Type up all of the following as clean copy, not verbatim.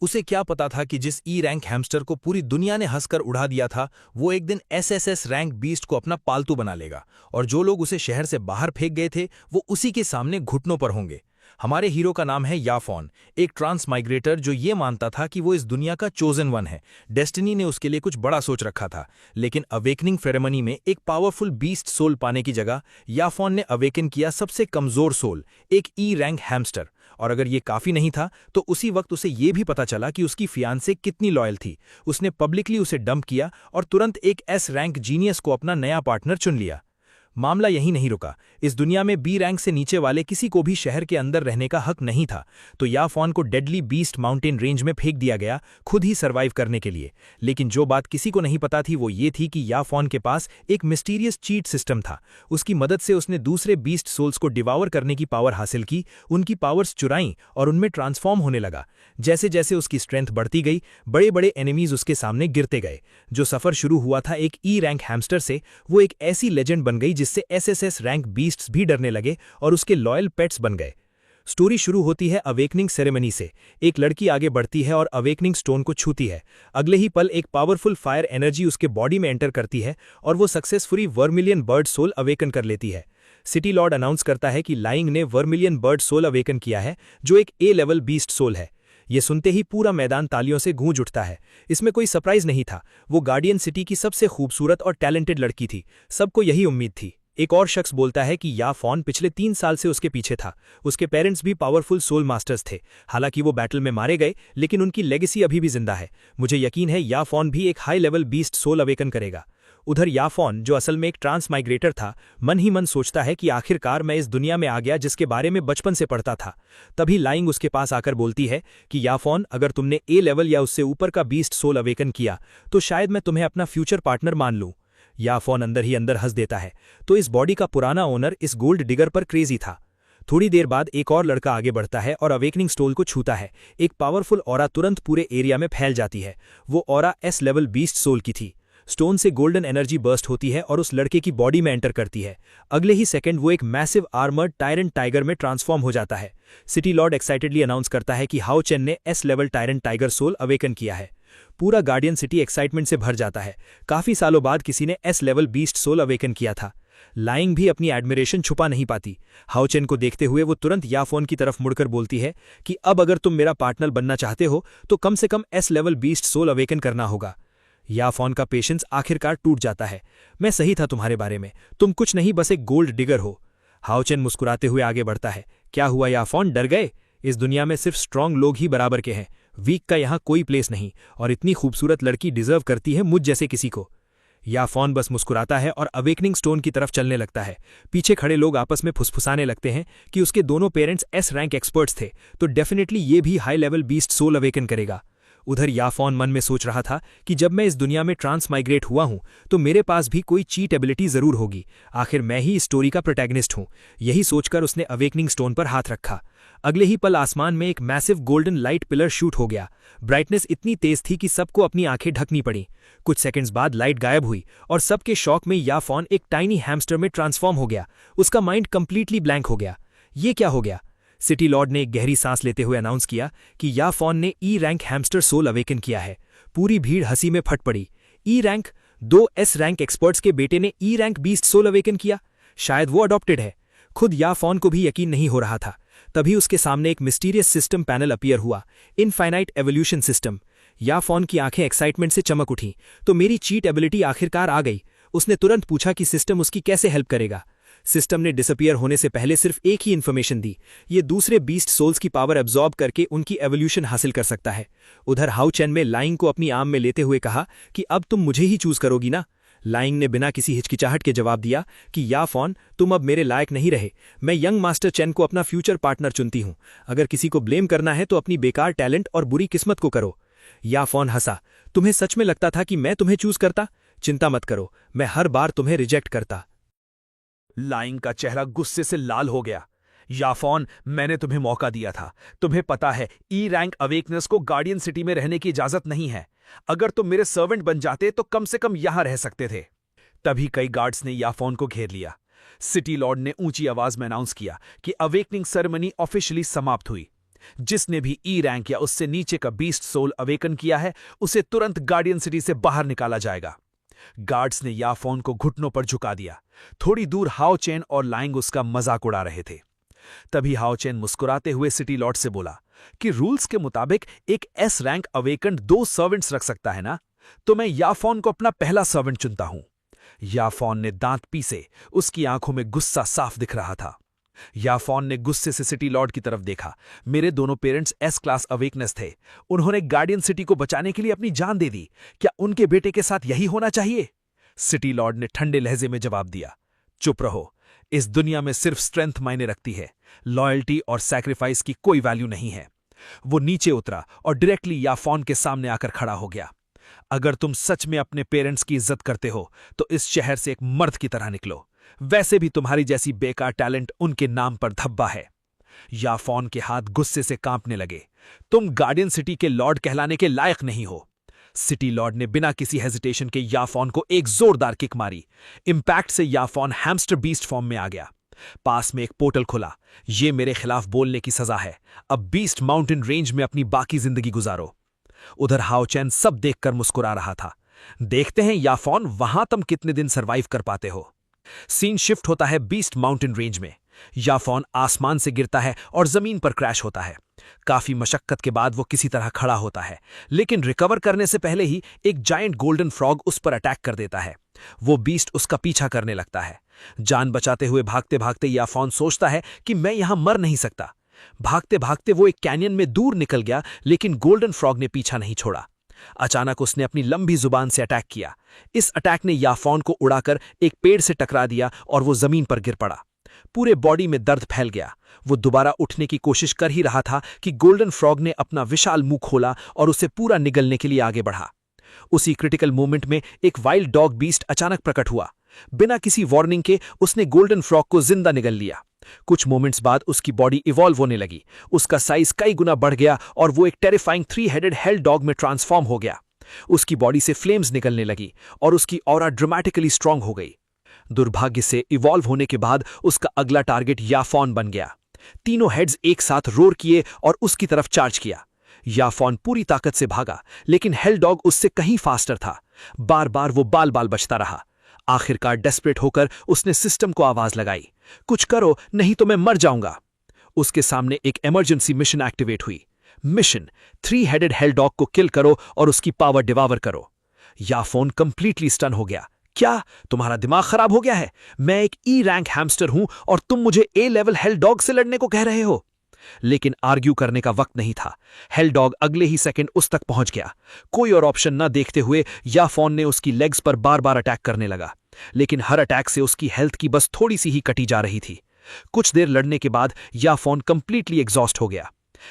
उसे क्या पता था कि जिस ई रैंक हैमस्टर को पूरी दुनिया ने हंसकर उड़ा दिया था, वो एक दिन एसएसएस रैंक बीस्ट को अपना पालतू बना लेगा, और जो लोग उसे शहर से बाहर फेंक गए थे वो उसी के सामने घुटनों पर होंगे। हमारे हीरो का नाम है याफॉन, एक ट्रांस माइग्रेटर जो ये मानता था कि वो इस दुनिया का चोजन वन है। डेस्टिनी ने उसके लिए कुछ बड़ा सोच रखा था, लेकिन अवेकनिंग सेरेमनी में एक पावरफुल बीस्ट सोल पाने की जगह याफॉन ने अवेकन किया सबसे कमजोर सोल, एक ई रैंक हैमस्टर। और अगर ये काफी नहीं था तो उसी वक्त उसे ये भी पता चला कि उसकी फियांसे कितनी लॉयल थी। उसने पब्लिकली उसे डंप किया और तुरंत एक एस रैंक जीनियस को अपना नया पार्टनर चुन लिया। मामला यहीं नहीं रुका। इस दुनिया में बी रैंक से नीचे वाले किसी को भी शहर के अंदर रहने का हक नहीं था, तो याफॉन को डेडली बीस्ट माउंटेन रेंज में फेंक दिया गया, खुद ही सर्वाइव करने के लिए। लेकिन जो बात किसी को नहीं पता थी वो ये थी कि याफॉन के पास एक मिस्टीरियस चीट सिस्टम था। उसकी मदद से उसने दूसरे बीस्ट सोल्स को डिवावर करने की पावर हासिल की, उनकी पावर्स चुराईं और उनमें ट्रांसफॉर्म होने लगा। जैसे जैसे उसकी स्ट्रेंथ बढ़ती गई, बड़े बड़े एनिमीज उसके सामने गिरते गए। जो सफर शुरू हुआ था एक ई रैंक हैमस्टर से, वो एक ऐसी लेजेंड बन गई जिससे एसएसएस रैंक बीस्ट्स भी डरने लगे और उसके लॉयल पेट्स बन गए। स्टोरी शुरू होती है अवेकनिंग सेरेमनी से। एक लड़की आगे बढ़ती है और अवेकनिंग स्टोन को छूती है। अगले ही पल एक पावरफुल फायर एनर्जी उसके बॉडी में एंटर करती है और वो successfully vermilion bird soul awaken कर लेती है। सिटी लॉर्ड अनाउंस करता है कि लाइंग ने वर्मिलियन बर्ड सोल अवेकन किया है, जो एक ए लेवल बीस्ट सोल है। ये सुनते ही पूरा मैदान तालियों से गूंज उठता है। इसमें कोई सरप्राइज नहीं था, वो गार्डियन सिटी की सबसे खूबसूरत और टैलेंटेड लड़की थी। सबको यही उम्मीद थी। एक और शख्स बोलता है कि याफॉन पिछले 3 साल से उसके पीछे था। उसके पेरेंट्स भी पावरफुल सोल मास्टर्स थे। हालांकि वो बैटल में मारे गए, लेकिन उनकी लेगेसी अभी भी जिंदा है। मुझे यकीन है याफॉन भी एक high level beast soul awaken करेगा। उधर याफॉन, जो असल में एक ट्रांस माइग्रेटर था, मन ही मन सोचता है कि आखिरकार मैं इस दुनिया में आ गया जिसके बारे में बचपन से पढ़ता था। तभी लाइंग उसके पास आकर बोलती है कि याफॉन, अगर तुमने ए लेवल या उससे ऊपर का बीस्ट सोल अवेकन किया तो शायद मैं तुम्हें अपना फ्यूचर पार्टनर मान लूं। याफॉन अंदर ही अंदर हंस देता है। तो इस बॉडी का पुराना ओनर इस गोल्ड डिगर पर क्रेजी था। थोड़ी देर बाद एक और लड़का आगे बढ़ता है और अवेकनिंग स्टोन को छूता है। एक पावरफुल ऑरा तुरंत पूरे एरिया में फैल जाती है। वो aura S level beast soul की थी। स्टोन से गोल्डन एनर्जी बर्स्ट होती है और उस लड़के की बॉडी में एंटर करती है। अगले ही सेकंड वो एक मैसिव आर्मर्ड टायरेंट टाइगर में ट्रांसफॉर्म हो जाता है। सिटी लॉर्ड एक्साइटेडली अनाउंस करता है कि हाओ चेन ने S level tyrant tiger soul awaken किया है। पूरा गार्डियन सिटी एक्साइटमेंट से भर जाता है। काफी सालों बाद किसी ने S level beast soul awaken किया था। लाइंग भी अपनी एडमिरेशन छुपा नहीं पाती। हाओचेन को देखते हुए वो तुरंत याफॉन की तरफ मुड़कर बोलती है कि अब अगर तुम मेरा पार्टनर बनना चाहते हो तो कम से कम S level beast soul awaken करना होगा। याफॉन का पेशेंस आखिरकार टूट जाता है। मैं सही था तुम्हारे बारे में, तुम कुछ नहीं बस एक गोल्ड डिगर हो। हाओचेन मुस्कुराते हुए आगे बढ़ता है। क्या हुआ याफॉन, डर गए? इस दुनिया में सिर्फ स्ट्रांग लोग ही बराबर के हैं। वीक का यहाँ कोई प्लेस नहीं, और इतनी खूबसूरत लड़की डिजर्व करती है मुझ जैसे किसी को। याफॉन बस मुस्कुराता है और अवेकनिंग स्टोन की तरफ चलने लगता है। पीछे खड़े लोग आपस में फुसफुसाने लगते हैं कि उसके दोनों पेरेंट्स एस रैंक एक्सपर्ट्स थे, तो डेफिनेटली ये भी high level beast soul awaken करेगा। उधर याफॉन मन में सोच रहा था कि जब मैं इस दुनिया में ट्रांस माइग्रेट हुआ हूं तो मेरे पास भी कोई चीट एबिलिटी जरूर होगी। आखिर मैं ही इस स्टोरी का प्रोटैगनिस्ट हूं। यही सोचकर उसने अवेकनिंग स्टोन पर हाथ रखा। अगले ही पल आसमान में एक massive golden light pillar shoot हो गया। ब्राइटनेस इतनी तेज थी कि सबको अपनी आंखें ढकनी पड़ी। कुछ सेकंड्स बाद लाइट गायब हुई और सबके शॉक में याफॉन एक टाइनी हैमस्टर में ट्रांसफॉर्म हो गया। उसका माइंड कंप्लीटली ब्लैंक हो गया। ये क्या हो गया? सिटी लॉर्ड ने एक गहरी सांस लेते हुए अनाउंस किया कि याफॉन ने E rank hamster soul awaken किया है। पूरी भीड़ हंसी में फट पड़ी। E rank? 2 S rank experts के बेटे ने E rank beast soul awaken किया? शायद वो अडॉप्टेड है। खुद याफॉन को भी यकीन नहीं हो रहा था। तभी उसके सामने एक मिस्टीरियस सिस्टम पैनल अपीयर हुआ, इनफाइनाइट एवोल्यूशन सिस्टम। याफॉन की आंखें एक्साइटमेंट से चमक उठी। तो मेरी चीट एबिलिटी आखिरकार आ गई। उसने तुरंत पूछा कि सिस्टम उसकी कैसे हेल्प करेगा। सिस्टम ने डिसअपियर होने से पहले सिर्फ एक ही इन्फॉर्मेशन दी, ये दूसरे बीस्ट सोल्स की पावर एब्जॉर्ब करके उनकी एवोल्यूशन हासिल कर सकता है। उधर हाउ चेन में लाइंग को अपनी आर्म में लेते हुए कहा कि अब तुम मुझे ही चूज करोगी ना। लाइंग ने बिना किसी हिचकिचाहट के जवाब दिया कि याफॉन, तुम अब मेरे लायक नहीं रहे। मैं यंग मास्टर चेन को अपना फ्यूचर पार्टनर चुनती हूं। अगर किसी को ब्लेम करना है तो अपनी बेकार टैलेंट और बुरी किस्मत को करो। याफॉन हंसा। तुम्हें सच में लगता था कि मैं तुम्हें चूज करता? चिंता मत करो, मैं हर बार तुम्हें रिजेक्ट करता। लाइंग का चेहरा गुस्से से लाल हो गया। याफॉन, मैंने तुम्हें मौका दिया था। तुम्हें पता है ई रैंक अवेकनेस को गार्डियन सिटी में रहने की इजाजत नहीं है। अगर तुम मेरे सर्वेंट बन जाते तो कम से कम यहां रह सकते थे। तभी कई गार्ड्स ने याफॉन को घेर लिया। सिटी लॉर्ड ने ऊंची आवाज में अनाउंस किया कि अवेकनिंग सेरेमनी ऑफिशियली समाप्त हुई। जिसने भी ई रैंक या उससे नीचे का बीस्ट सोल अवेकन किया है उसे तुरंत गार्डियन सिटी से बाहर निकाला जाएगा। गार्ड्स ने याफोन को घुटनों पर झुका दिया। थोड़ी दूर हाओ चेन और लाइंग उसका मजाक उड़ा रहे थे। तभी हाओ चेन मुस्कुराते हुए सिटी लॉर्ड से बोला कि रूल्स के मुताबिक एक एस रैंक अवेकन 2 सर्वेंट्स रख सकता है ना, तो मैं याफोन को अपना पहला सर्वेंट चुनता हूं। याफोन ने दांत पीसे, उसकी आंखों में गुस्सा साफ दिख रहा था। याफोन ने गुस्से से सिटी लॉर्ड की तरफ देखा। मेरे दोनों पेरेंट्स एस क्लास अवेकनेस थे। उन्होंने गार्डियन सिटी को बचाने के लिए अपनी जान दे दी। क्या उनके बेटे के साथ यही होना चाहिए? सिटी लॉर्ड ने ठंडे लहजे में जवाब दिया, चुप रहो। इस दुनिया में सिर्फ स्ट्रेंथ मायने रखती है, लॉयल्टी और सैक्रिफाइस की कोई वैल्यू नहीं है। वो नीचे उतरा और डायरेक्टली याफोन के सामने आकर खड़ा हो गया। अगर तुम सच में अपने पेरेंट्स की इज्जत करते हो तो इस शहर से एक मर्द की तरह निकलो। वैसे भी तुम्हारी जैसी बेकार टैलेंट उनके नाम पर धब्बा है। याफोन के हाथ गुस्से से कांपने लगे। तुम गार्डियन सिटी के लॉर्ड कहलाने के लायक नहीं हो। सिटी लॉर्ड ने बिना किसी हेजिटेशन के याफोन को एक जोरदार किक मारी। इंपैक्ट से याफोन हैमस्टर बीस्ट फॉर्म में आ गया। पास में एक पोर्टल खुला। ये मेरे खिलाफ बोलने की सजा है। अब बीस्ट माउंटेन रेंज में अपनी बाकी जिंदगी गुजारो। उधर हाओ चैन सब देखकर मुस्कुरा रहा था। देखते हैं याफोन, वहां तुम कितने दिन सरवाइव कर पाते हो। सीन शिफ्ट होता है बीस्ट माउंटेन रेंज में। याफोन आसमान से गिरता है और जमीन पर क्रैश होता है। काफी मशक्कत के बाद वो किसी तरह खड़ा होता है, लेकिन रिकवर करने से पहले ही एक जायंट गोल्डन फ्रॉग उस पर अटैक कर देता है। वो बीस्ट उसका पीछा करने लगता है। जान बचाते हुए भागते भागते याफोन सोचता है कि मैं यहां मर नहीं सकता। भागते भागते वो एक कैनियन में दूर निकल गया, लेकिन गोल्डन फ्रॉग ने पीछा नहीं छोड़ा। अचानक उसने अपनी लंबी जुबान से अटैक किया। इस अटैक ने याफोन को उड़ाकर एक पेड़ से टकरा दिया और वो जमीन पर गिर पड़ा। पूरे बॉडी में दर्द फैल गया। वो दोबारा उठने की कोशिश कर ही रहा था कि गोल्डन फ्रॉग ने अपना विशाल मुंह खोला और उसे पूरा निगलने के लिए आगे बढ़ा। उसी क्रिटिकल मोमेंट में एक वाइल्ड डॉग बीस्ट अचानक प्रकट हुआ। बिना किसी वार्निंग के उसने गोल्डन फ्रॉग को जिंदा निगल लिया। कुछ मोमेंट्स बाद उसकी बॉडी इवॉल्व होने लगी। उसका साइज कई गुना बढ़ गया और वो एक टेरिफाइंग 3-हेडेड हेल डॉग में ट्रांसफॉर्म हो गया। उसकी बॉडी से फ्लेम्स निकलने लगी और उसकी ऑरा ड्रामेटिकली स्ट्रांग हो गई। दुर्भाग्य से इवॉल्व होने के बाद उसका अगला टारगेट याफोन बन गया। तीनों हेड्स एक साथ रोर किए और उसकी तरफ चार्ज किया। याफोन पूरी ताकत से भागा, लेकिन हेल डॉग उससे कहीं फास्टर था। बार बार वो बाल बाल बचता रहा। आखिरकार डेस्परेट होकर उसने सिस्टम को आवाज लगाई, कुछ करो नहीं तो मैं मर जाऊंगा। उसके सामने एक इमरजेंसी मिशन एक्टिवेट हुई। मिशन 3-हेडेड हेल डॉग को किल करो और उसकी पावर डिवावर करो। याफोन कंप्लीटली स्टन हो गया। क्या तुम्हारा दिमाग खराब हो गया है? मैं एक ई रैंक हैमस्टर हूं और तुम मुझे ए लेवल हेल डॉग से लड़ने को कह रहे हो? लेकिन आर्ग्यू करने का वक्त नहीं था। हेल डॉग अगले ही सेकंड उस तक पहुंच गया। कोई और ऑप्शन न देखते हुए याफोन ने उसकी लेग्स पर बार बार अटैक करने लगा, लेकिन हर अटैक से उसकी हेल्थ की बस थोड़ी सी ही कटी जा रही थी। कुछ देर लड़ने के बाद याफोन कंप्लीटली एग्जॉस्ट हो गया।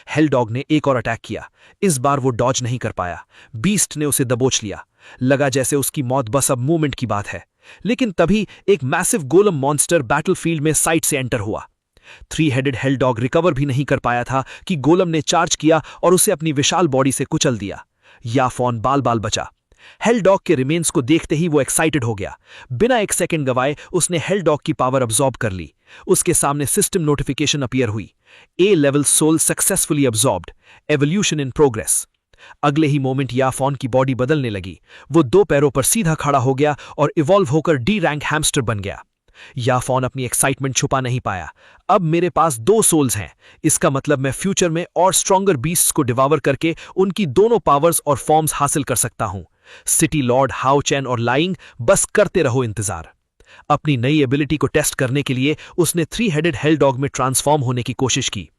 हेल डॉग ने एक और अटैक किया। इस बार वो डॉज नहीं कर पाया। बीस्ट ने उसे दबोच लिया। लगा जैसे उसकी मौत बस अब मूवमेंट की बात है। लेकिन तभी एक मैसिव गोलम मॉन्स्टर बैटलफील्ड में साइड से एंटर हुआ। 3-हेडेड हेल डॉग रिकवर भी नहीं कर पाया था कि गोलम ने चार्ज किया और उसे अपनी विशाल बॉडी से कुचल दिया। याफोन बाल बाल बचा। हेल डॉग के रिमेन्स को देखते ही वो एक्साइटेड हो गया। बिना एक सेकंड गवाए उसने हेल डॉग की पावर अब्सॉर्ब कर ली। उसके सामने सिस्टम नोटिफिकेशन अपीयर हुई, A level soul successfully absorbed, evolution in progress. अगले ही मोमेंट याफोन की बॉडी बदलने लगी। वो 2 पैरों पर सीधा खड़ा हो गया और इवॉल्व होकर डी रैंक हैमस्टर बन गया। याफोन अपनी एक्साइटमेंट छुपा नहीं पाया। अब मेरे पास 2 सोल्स हैं। इसका मतलब मैं फ्यूचर में और स्ट्रॉन्गर बीस्ट्स को डिवावर करके उनकी दोनों पावर्स और फॉर्म्स हासिल कर सकता हूं। सिटी लॉर्ड, हाओ चैन और लाइंग, बस करते रहो इंतजार। अपनी नई एबिलिटी को टेस्ट करने के लिए उसने 3-हेडेड हेल डॉग में ट्रांसफॉर्म होने की कोशिश की।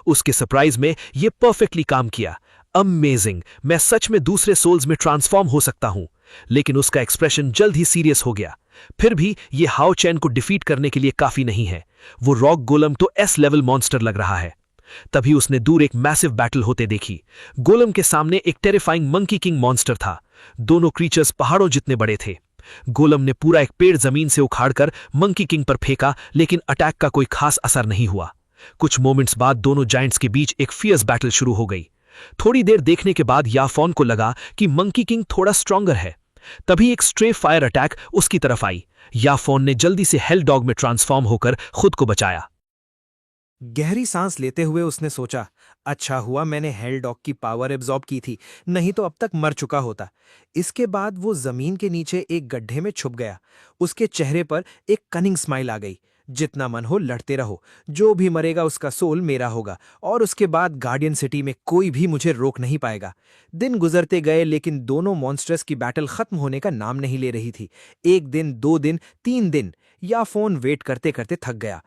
उसके सरप्राइज में यह परफेक्टली काम किया। अमेजिंग, मैं सच में दूसरे सोल्स में ट्रांसफॉर्म हो सकता हूं। लेकिन उसका एक्सप्रेशन जल्द ही सीरियस हो गया। फिर भी यह हाओ चैन को डिफीट करने के लिए काफी नहीं है। वो रॉक गोलम तो एस लेवल मॉन्स्टर लग रहा है। तभी उसने दूर एक मैसिव बैटल होते देखी। गोलम के सामने एक टेरिफाइंग मंकी किंग मॉन्स्टर था। दोनों क्रीचर्स पहाड़ों जितने बड़े थे। गोलम ने पूरा एक पेड़ जमीन से उखाड़कर मंकी किंग पर फेंका, लेकिन अटैक का कोई खास असर नहीं हुआ। कुछ मोमेंट्स बाद दोनों जायंट्स के बीच एक फियर्स बैटल शुरू हो गई। थोड़ी देर देखने के बाद याफोन को लगा कि मंकी किंग थोड़ा स्ट्रॉन्गर है। तभी एक स्ट्रे फायर अटैक उसकी तरफ आई। याफोन ने जल्दी से हेल डॉग में ट्रांसफॉर्म होकर खुद को बचाया। गहरी सांस लेते हुए उसने सोचा, अच्छा हुआ मैंने हेलडॉग की पावर एब्जॉर्ब की थी, नहीं तो अब तक मर चुका होता। इसके बाद वो जमीन के नीचे एक गड्ढे में छुप गया। उसके चेहरे पर एक कनिंग स्माइल आ गई। जितना मन हो लड़ते रहो, जो भी मरेगा उसका सोल मेरा होगा, और उसके बाद गार्डियन सिटी में कोई भी मुझे रोक नहीं पाएगा। दिन गुजरते गए लेकिन दोनों मॉन्स्टर्स की बैटल खत्म होने का नाम नहीं ले रही थी। 1 दिन, 2 दिन, 3 दिन, या फोन वेट करते करते थक गया।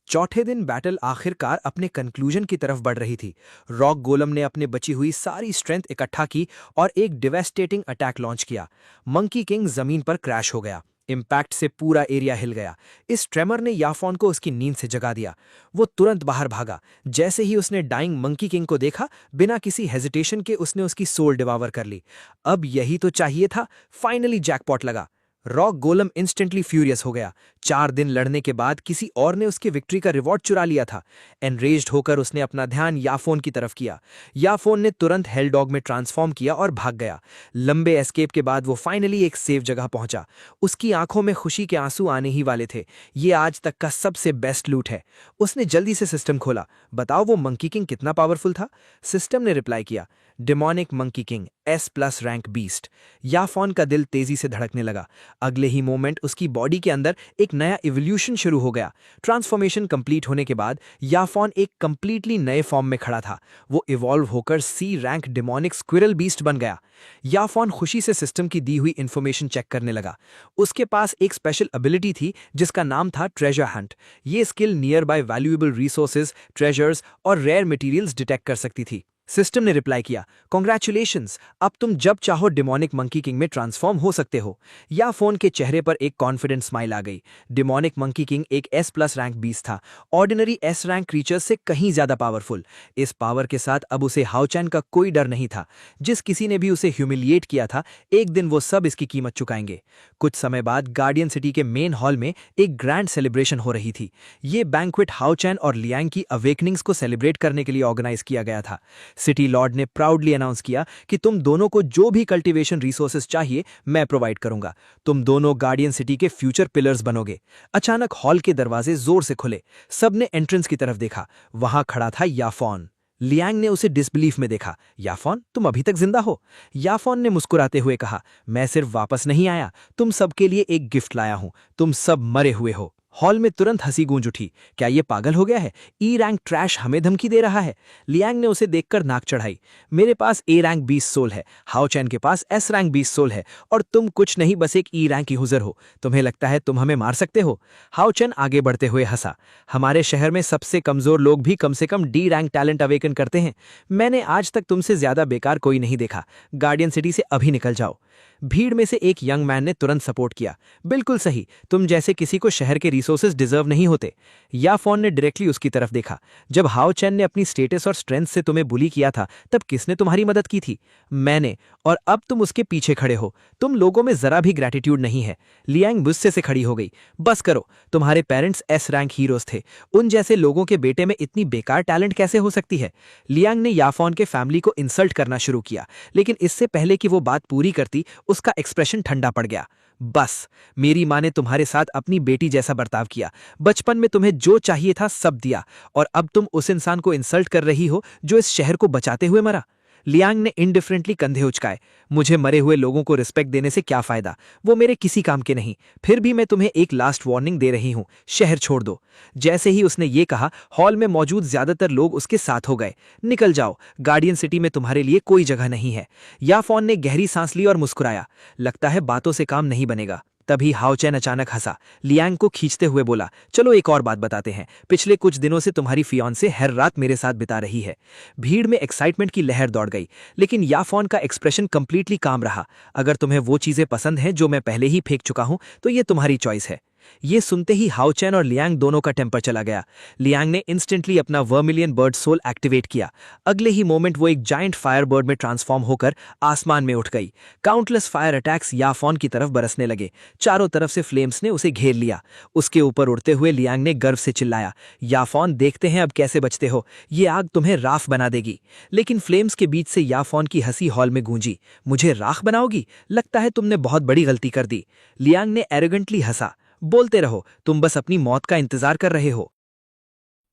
चौथे दिन बैटल आखिरकार अपने कंक्लूजन की तरफ बढ़ रही थी। रॉक गोलम ने अपने बची हुई सारी स्ट्रेंथ इकट्ठा की और एक डिवेस्टेटिंग अटैक लॉन्च किया। मंकी किंग जमीन पर क्रैश हो गया। इम्पैक्ट से पूरा एरिया हिल गया। इस ट्रेमर ने याफोन को उसकी नींद से जगा दिया। वो तुरंत बाहर भागा। जैसे ही उसने डाइंग मंकी किंग को देखा, बिना किसी हेजिटेशन के उसने उसकी सोल डिवावर कर ली। अब यही तो चाहिए था। फाइनली जैकपॉट लगा। रॉक गोलम इंस्टेंटली फ्यूरियस हो गया। 4 दिन लड़ने के बाद किसी और ने उसकी विक्ट्री का रिवॉर्ड चुरा लिया था। एनरेज्ड होकर उसने अपना ध्यान याफोन की तरफ किया। याफोन ने तुरंत हेलडॉग में ट्रांसफॉर्म किया और भाग गया। लंबे एस्केप के बाद वो फाइनली एक सेफ जगह पहुंचा। उसकी आंखों में खुशी के आंसू आने ही वाले थे। ये आज तक का सबसे बेस्ट लूट है। उसने जल्दी से सिस्टम खोला। बताओ वो मंकी किंग कितना पावरफुल था? सिस्टम ने रिप्लाई किया, demonic monkey king, S+ rank beast. याफोन का दिल तेजी से धड़कने लगा। अगले ही मोमेंट उसकी बॉडी के अंदर एक नया इवोल्यूशन शुरू हो गया। ट्रांसफॉर्मेशन कंप्लीट होने के बाद याफोन एक कंप्लीटली नए फॉर्म में खड़ा था। वो इवॉल्व होकर C rank demonic squirrel beast बन गया। याफोन खुशी से सिस्टम की दी हुई इंफॉर्मेशन चेक करने लगा। उसके पास एक स्पेशल एबिलिटी थी जिसका नाम था ट्रेजर हंट। ये skill near by valuable resources, treasures और रेयर मटेरियल्स डिटेक्ट कर सकती थी। सिस्टम ने रिप्लाई किया, कॉन्ग्रेचुलेशंस, अब तुम जब चाहो डिमोनिक मंकी किंग में ट्रांसफॉर्म हो सकते हो। या फोन के चेहरे पर एक कॉन्फिडेंट स्माइल आ गई। डिमोनिक मंकी किंग एक S+ रैंक बीस्ट था, ऑर्डिनरी S रैंक क्रीचर्स से कहीं ज्यादा पावरफुल। इस पावर के साथ अब उसे हाओचैन का कोई डर नहीं था। जिस किसी ने भी उसे ह्यूमिलिएट किया था, एक दिन वो सब इसकी कीमत चुकाएंगे। कुछ समय बाद गार्डियन सिटी के मेन हॉल में एक ग्रैंड सेलिब्रेशन हो रही थी। ये बैंक्वेट हाओचैन और लियांग की अवेकनिंग्स को सेलिब्रेट करने के लिए ऑर्गेनाइज किया गया था। सिटी लॉर्ड ने प्राउडली अनाउंस किया कि तुम दोनों को जो भी कल्टीवेशन रिसोर्सेज चाहिए मैं प्रोवाइड करूंगा। तुम दोनों गार्डियन सिटी के फ्यूचर पिलर्स बनोगे। अचानक हॉल के दरवाजे जोर से खुले। सबने एंट्रेंस की तरफ देखा। वहां खड़ा था याफोन। लियांग ने उसे डिसबिलीफ में देखा। याफोन, तुम अभी तक जिंदा हो? याफोन ने मुस्कुराते हुए कहा, मैं सिर्फ वापस नहीं आया, तुम सबके लिए एक गिफ्ट लाया हूं। तुम सब मरे हुए हो। हॉल में तुरंत हंसी गूंज उठी। क्या ये पागल हो गया है? E रैंक ट्रैश हमें धमकी दे रहा है। लियांग ने उसे देखकर नाक चढ़ाई। मेरे पास A रैंक 20 सोल है, हाओचैन के पास S रैंक 20 सोल है, और तुम कुछ नहीं बस एक E रैंक यूजर हो। तुम्हें लगता है तुम हमें मार सकते हो? हाओचैन आगे बढ़ते हुए हंसा। हमारे शहर में सबसे कमजोर लोग भी कम से कम D रैंक टैलेंट अवेकन करते हैं। मैंने आज तक तुमसे ज्यादा बेकार कोई नहीं देखा। गार्डियन सिटी से अभी निकल जाओ। भीड़ में से एक यंग मैन ने तुरंत सपोर्ट किया। बिल्कुल सही, तुम जैसे किसी को शहर के रिसोर्सेज डिजर्व नहीं होते। याफोन ने डायरेक्टली उसकी तरफ देखा। जब हाओचैन ने अपनी स्टेटस और स्ट्रेंथ से तुम्हें बुली किया था, तब किसने तुम्हारी मदद की थी? मैंने, और अब तुम उसके पीछे खड़े हो। तुम लोगों में जरा भी ग्रैटिट्यूड नहीं है। लियांग गुस्से से खड़ी हो गई। बस करो, तुम्हारे पेरेंट्स S रैंक हीरोज थे। उन जैसे लोगों के बेटे में इतनी बेकार टैलेंट कैसे हो सकती है? लियांग ने याफोन के फैमिली को इंसल्ट करना शुरू किया, लेकिन इससे पहले कि वो बात पूरी करती, उसका एक्सप्रेशन ठंडा पड़ गया। बस, मेरी माँ ने तुम्हारे साथ अपनी बेटी जैसा बर्ताव किया। बचपन में तुम्हें जो चाहिए था सब दिया, और अब तुम उस इंसान को इंसल्ट कर रही हो जो इस शहर को बचाते हुए मरा। लियांग ने इंडिफरेंटली कंधे उचकाए। मुझे मरे हुए लोगों को रिस्पेक्ट देने से क्या फायदा? वो मेरे किसी काम के नहीं। फिर भी मैं तुम्हें एक लास्ट वार्निंग दे रही हूं, शहर छोड़ दो। जैसे ही उसने ये कहा, हॉल में मौजूद ज्यादातर लोग उसके साथ हो गए। निकल जाओ, गार्डियन सिटी में तुम्हारे लिए कोई जगह नहीं है। याफोन ने गहरी सांस ली और मुस्कुराया। लगता है बातों से काम नहीं बनेगा। तभी हाओचैन अचानक हंसा। लियांग को खींचते हुए बोला, चलो एक और बात बताते हैं। पिछले कुछ दिनों से तुम्हारी फियांसे हर रात मेरे साथ बिता रही है। भीड़ में एक्साइटमेंट की लहर दौड़ गई, लेकिन याफोन का एक्सप्रेशन कंप्लीटली काम रहा। अगर तुम्हें वो चीजें पसंद हैं जो मैं पहले ही फेंक चुका हूं, तो ये तुम्हारी चॉइस है। ये सुनते ही हाओचैन और लियांग दोनों का टेम्पर चला गया। लियांग ने इंस्टेंटली अपना वर्मिलियन बर्ड सोल एक्टिवेट किया। अगले ही मोमेंट वो एक जायंट फायर बर्ड में ट्रांसफॉर्म होकर आसमान में उठ गई। काउंटलेस फायर अटैक्स याफोन की तरफ बरसने लगे। चारों तरफ से फ्लेम्स ने उसे घेर लिया। उसके ऊपर उड़ते हुए लियांग ने गर्व से चिल्लाया, याफोन, देखते हैं अब कैसे बचते हो। ये आग तुम्हें राख बना देगी। लेकिन फ्लेम्स के बीच से याफोन की हंसी हॉल में गूंजी। मुझे राख बनाओगी? लगता है तुमने बहुत बड़ी गलती कर दी। लियांग ने एरोगेंटली हंसा। बोलते रहो, तुम बस अपनी मौत का इंतजार कर रहे हो।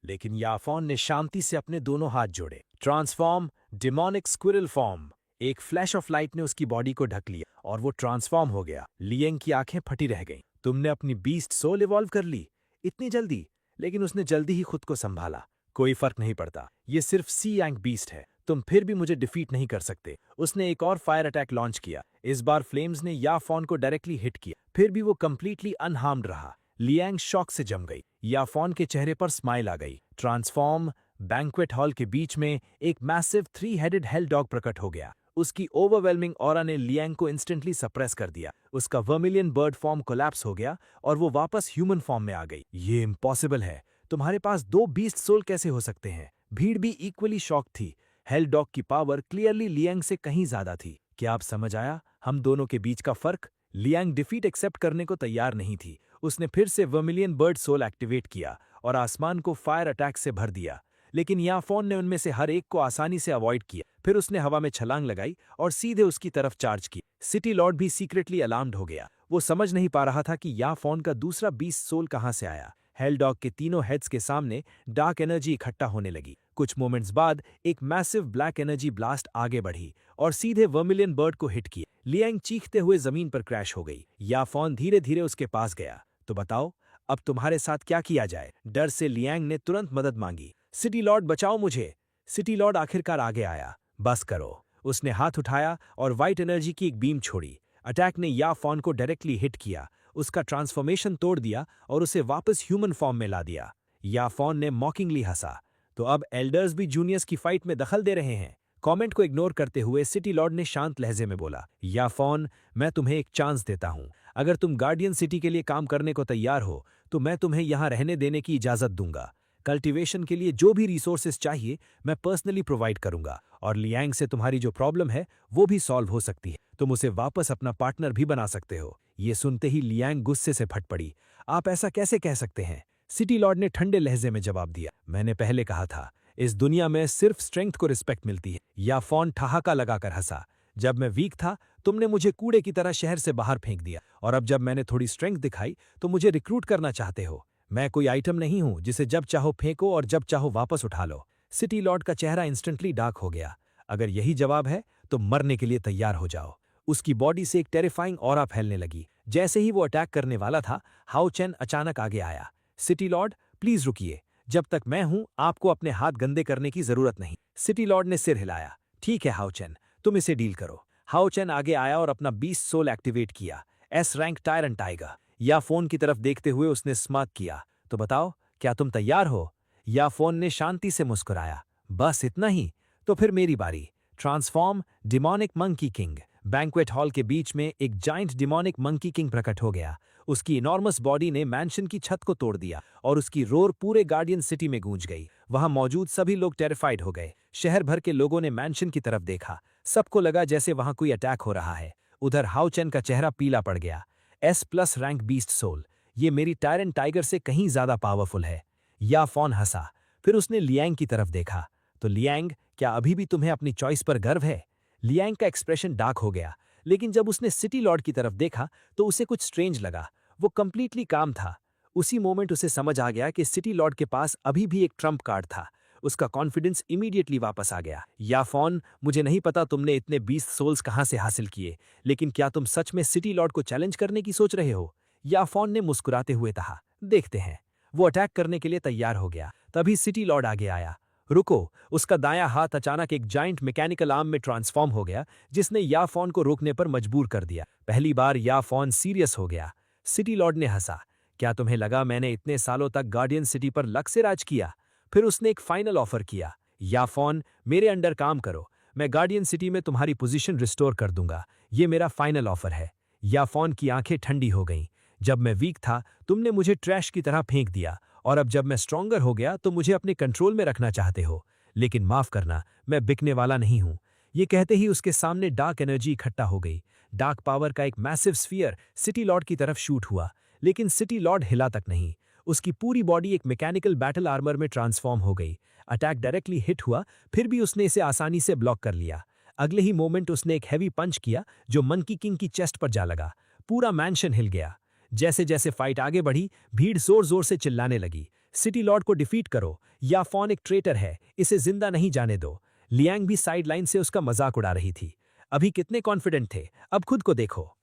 लेकिन याफोन ने शांति से अपने दोनों हाथ जोड़े। Transform demonic squirrel form. एक फ्लैश ऑफ लाइट ने उसकी बॉडी को ढक लिया और वो ट्रांसफॉर्म हो गया। लिएंग की आंखें फटी रह गईं। तुमने अपनी बीस्ट सोल इवॉल्व कर ली इतनी जल्दी? लेकिन उसने जल्दी ही खुद को संभाला। कोई फर्क नहीं पड़ता, ये सिर्फ सी रैंक बीस्ट है, तुम फिर भी मुझे डिफीट नहीं कर सकते। उसने एक और फायर अटैक लॉन्च किया। इस बार फ्लेम्स ने याफॉन को डायरेक्टली हिट किया, फिर भी वो कंप्लीटली अनहार्म्ड रहा। लियांग शॉक से जम गई। याफॉन के चेहरे पर स्माइल आ गई। ट्रांसफॉर्म बैंक्वेट हॉल के बीच में एक मैसिव 3 हेडेड हेल डॉग प्रकट हो गया। उसकी ओवरवेलमिंग ऑरा ने लियांग को इंस्टेंटली सप्रेस कर दिया। उसका वर्मिलियन बर्ड फॉर्म कोलैप्स हो गया और वो वापस ह्यूमन फॉर्म में आ गई। ये इम्पॉसिबल है, तुम्हारे पास 2 बीस्ट सोल कैसे हो सकते हैं? भीड़ भी इक्वली शॉक थी। हेल डॉग की पावर क्लियरली लियांग से कहीं ज्यादा थी। क्या आप समझ आया हम दोनों के बीच का फर्क? लियांग डिफीट एक्सेप्ट करने को तैयार नहीं थी। उसने फिर से वर्मिलियन बर्ड सोल एक्टिवेट किया और आसमान को फायर अटैक से भर दिया। लेकिन याफॉन ने उनमें से हर एक को आसानी से अवॉइड किया। फिर उसने हवा में छलांग लगाई और सीधे उसकी तरफ चार्ज की। सिटी लॉर्ड भी सीक्रेटली अलार्म्ड हो गया। वो समझ नहीं पा रहा था कि याफॉन का दूसरा बीस्ट सोल कहां से आया। हेल डॉग के तीनों हेड्स के सामने डार्क एनर्जी इकट्ठा होने लगी। कुछ मोमेंट्स बाद एक मैसिव ब्लैक एनर्जी ब्लास्ट आगे बढ़ी और सीधे वर्मिलियन बर्ड को हिट किया। लियांग चीखते हुए जमीन पर क्रैश हो गई। याफॉन धीरे धीरे उसके पास गया। तो बताओ अब तुम्हारे साथ क्या किया जाए? डर से लियांग ने तुरंत मदद मांगी। सिटी लॉर्ड बचाओ मुझे। सिटी लॉर्ड आखिरकार आगे आया। बस करो। उसने हाथ उठाया और व्हाइट एनर्जी की एक बीम छोड़ी। अटैक ने याफॉन को डायरेक्टली हिट किया, उसका ट्रांसफॉर्मेशन तोड़ दिया और उसे वापस ह्यूमन फॉर्म में ला दिया। याफॉन ने मॉकिंगली हंसा। तो अब एल्डर्स भी जूनियर्स की फाइट में दखल दे रहे हैं। कमेंट को इग्नोर करते हुए सिटी लॉर्ड ने शांत लहजे में बोला, याफॉन मैं तुम्हें एक चांस देता हूं। अगर तुम गार्डियन सिटी के लिए काम करने को तैयार हो तो मैं तुम्हें यहां रहने देने की इजाजत दूंगा। कल्टीवेशन के लिए जो भी रिसोर्सेज चाहिए मैं पर्सनली प्रोवाइड करूंगा और लियांग से तुम्हारी जो प्रॉब्लम है वो भी सॉल्व हो सकती है। तुम उसे वापस अपना पार्टनर भी बना सकते हो। ये सुनते ही लियांग गुस्से से फट पड़ी। आप ऐसा कैसे कह सकते हैं? सिटी लॉर्ड ने ठंडे लहजे में जवाब दिया, मैंने पहले कहा था इस दुनिया में सिर्फ स्ट्रेंथ को रिस्पेक्ट मिलती है। याफॉन ठहाका लगाकर हंसा। जब मैं वीक था तुमने मुझे कूड़े की तरह शहर से बाहर फेंक दिया और अब जब मैंने थोड़ी स्ट्रेंथ दिखाई तो मुझे रिक्रूट करना चाहते हो। मैं कोई आइटम नहीं हूं जिसे जब चाहो फेंको और जब चाहो वापस उठा लो। सिटी लॉर्ड का चेहरा इंस्टेंटली डार्क हो गया। अगर यही जवाब है तो मरने के लिए तैयार हो जाओ। उसकी बॉडी से एक टेरिफाइंग ऑरा फैलने लगी। जैसे ही वो अटैक करने वाला था हाओ चेन अचानक आगे आया। सिटी लॉर्ड प्लीज रुकिए, जब तक मैं हूं आपको अपने हाथ गंदे करने की जरूरत नहीं। सिटी लॉर्ड ने सिर हिलाया। ठीक है हाओ चेन, तुम इसे डील करो। हाओ चेन आगे आया और अपना बीस्ट सोल एक्टिवेट किया। S rank tyrant tiger. याफोन की तरफ देखते हुए उसने स्मार्ट किया, तो बताओ क्या तुम तैयार हो? याफोन ने शांति से मुस्कुराया। बस इतना ही? तो फिर मेरी बारी। Transform demonic monkey king. Banquet hall के बीच में एक जाइंट डिमोनिक मंकी किंग प्रकट हो गया। उसकी इनॉर्मस बॉडी ने मैंशन की छत को तोड़ दिया और उसकी रोर पूरे गार्डियन सिटी में गूंज गई। वहां मौजूद सभी लोग टेरिफाइड हो गए। शहर भर के लोगों ने मैंशन की तरफ देखा। सबको लगा जैसे वहां कोई अटैक हो रहा है। उधर हाओ चेन का चेहरा पीला पड़ गया। S+ रैंक बीस्ट सोल, ये मेरी टायरन टाइगर से कहीं ज्यादा पावरफुल है। याफॉन हंसा। फिर उसने लियांग की तरफ देखा। तो लियांग, क्या अभी भी तुम्हें अपनी चॉइस पर गर्व है? लियांग का एक्सप्रेशन डार्क हो गया, लेकिन जब उसने सिटी लॉर्ड की तरफ देखा तो उसे कुछ स्ट्रेंज लगा। वो कंप्लीटली काम था। उसी मोमेंट उसे समझ आ गया कि सिटी लॉर्ड के पास अभी भी एक ट्रम्प कार्ड था। उसका कॉन्फिडेंस इमीडिएटली वापस आ गया। याफॉन, मुझे नहीं पता तुमने इतने 20 सोल्स कहां से हासिल किए, लेकिन क्या तुम सच में सिटी लॉर्ड को चैलेंज करने की सोच रहे हो? याफॉन ने मुस्कुराते हुए कहा, देखते हैं। वो अटैक करने के लिए तैयार हो गया। तभी सिटी लॉर्ड आगे आया। रुको! उसका दायां हाथ अचानक एक जाइंट मैकेनिकल आर्म में ट्रांसफॉर्म हो गया, जिसने याफॉन को रोकने पर मजबूर कर दिया। पहली बार याफॉन सीरियस हो गया। सिटी लॉर्ड ने हंसा। क्या तुम्हें लगा मैंने इतने सालों तक गार्डियन सिटी पर लक से राज किया? फिर उसने एक फाइनल ऑफर किया। याफॉन, मेरे अंडर काम करो, मैं गार्डियन सिटी में तुम्हारी पोजीशन रिस्टोर कर दूंगा। ये मेरा फाइनल ऑफर है। याफॉन की आंखें ठंडी हो गईं। जब मैं वीक था तुमने मुझे ट्रैश की तरह फेंक दिया और अब जब मैं स्ट्रॉन्गर हो गया तो मुझे अपने कंट्रोल में रखना चाहते हो। लेकिन माफ करना, मैं बिकने वाला नहीं हूं। ये कहते ही उसके सामने डार्क एनर्जी इकट्ठा हो गई। डार्क पावर का एक मैसिव स्फीयर सिटी लॉर्ड की तरफ शूट हुआ, लेकिन सिटी लॉर्ड हिला तक नहीं। उसकी पूरी बॉडी एक मैकेनिकल बैटल आर्मर में ट्रांसफॉर्म हो गई। अटैक डायरेक्टली हिट हुआ, फिर भी उसने इसे आसानी से ब्लॉक कर लिया। अगले ही मोमेंट उसने एक हैवी पंच किया जो मंकी किंग की चेस्ट पर जा लगा। पूरा मैंशन हिल गया। जैसे जैसे फाइट आगे बढ़ी, भीड़ जोर जोर से चिल्लाने लगी, सिटी लॉर्ड को डिफीट करो, याफॉन एक ट्रेटर है, इसे जिंदा नहीं जाने दो। लियांग भी साइड लाइन से उसका मजाक उड़ा रही थी। अभी कितने कॉन्फिडेंट थे, अब खुद को देखो।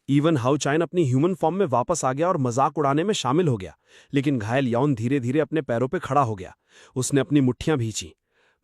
इवन हाउ चैन अपनी ह्यूमन फॉर्म में वापस आ गया और मजाक उड़ाने में शामिल हो गया, लेकिन घायल याओन धीरे धीरे अपने पैरों पे खड़ा हो गया। उसने अपनी मुट्ठियां भींची।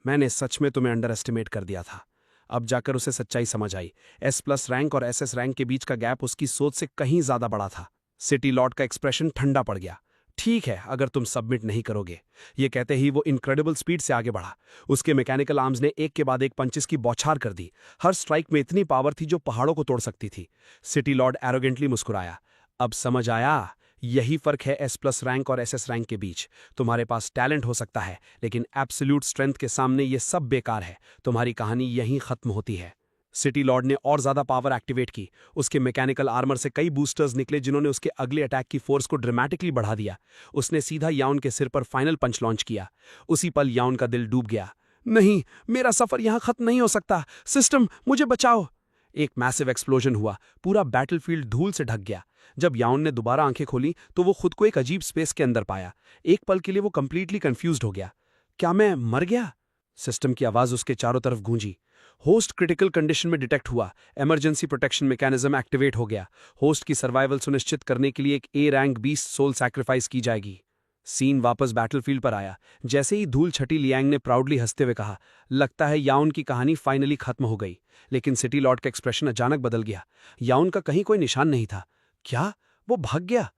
मैंने सच में तुम्हें अंडर एस्टिमेट कर दिया था। अब जाकर उसे सच्चाई समझ आई। S+ रैंक और SS रैंक के बीच का गैप उसकी सोच से कहीं ज्यादा बड़ा था। सिटी लॉर्ड का एक्सप्रेशन ठंडा पड़ गया। ठीक है, अगर तुम सबमिट नहीं करोगे। ये कहते ही वो इनक्रेडिबल स्पीड से आगे बढ़ा। उसके मैकेनिकल आर्म्स ने एक के बाद एक पंचेस की बौछार कर दी। हर स्ट्राइक में इतनी पावर थी जो पहाड़ों को तोड़ सकती थी। सिटी लॉर्ड एरोगेंटली मुस्कुराया। अब समझ आया, यही फर्क है S+ रैंक और SS रैंक के बीच। तुम्हारे पास टैलेंट हो सकता है, लेकिन एब्सोल्यूट स्ट्रेंथ के सामने ये सब बेकार है। तुम्हारी कहानी यहीं खत्म होती है। सिटी लॉर्ड ने और ज्यादा पावर एक्टिवेट की। उसके मैकेनिकल आर्मर से कई बूस्टर्स निकले जिन्होंने उसके अगले अटैक की फोर्स को ड्रामेटिकली बढ़ा दिया। उसने सीधा याउन के सिर पर फाइनल पंच लॉन्च किया। उसी पल याउन का दिल डूब गया। नहीं, मेरा सफर यहां खत्म नहीं हो सकता। सिस्टम, मुझे बचाओ। एक मैसिव एक्सप्लोजन हुआ। पूरा बैटलफील्ड धूल से ढक गया। जब याउन ने दोबारा आंखें खोली तो वो खुद को एक अजीब स्पेस के अंदर पाया। एक पल के लिए वो कंप्लीटली कंफ्यूज्ड हो गया। क्या मैं मर गया? सिस्टम की आवाज उसके चारों तरफ गूंजी। होस्ट क्रिटिकल कंडीशन में डिटेक्ट हुआ। इमरजेंसी प्रोटेक्शन मैकेनिज्म एक्टिवेट हो गया। होस्ट की सर्वाइवल सुनिश्चित करने के लिए एक A rank beast soul sacrifice की जाएगी। सीन वापस बैटलफील्ड पर आया। जैसे ही धूल छटी, लियांग ने प्राउडली हंसते हुए कहा, लगता है याउन की कहानी फाइनली खत्म हो गई। लेकिन सिटी लॉर्ड का एक्सप्रेशन अचानक बदल गया। याउन का कहीं कोई निशान नहीं था। क्या वो भाग गया?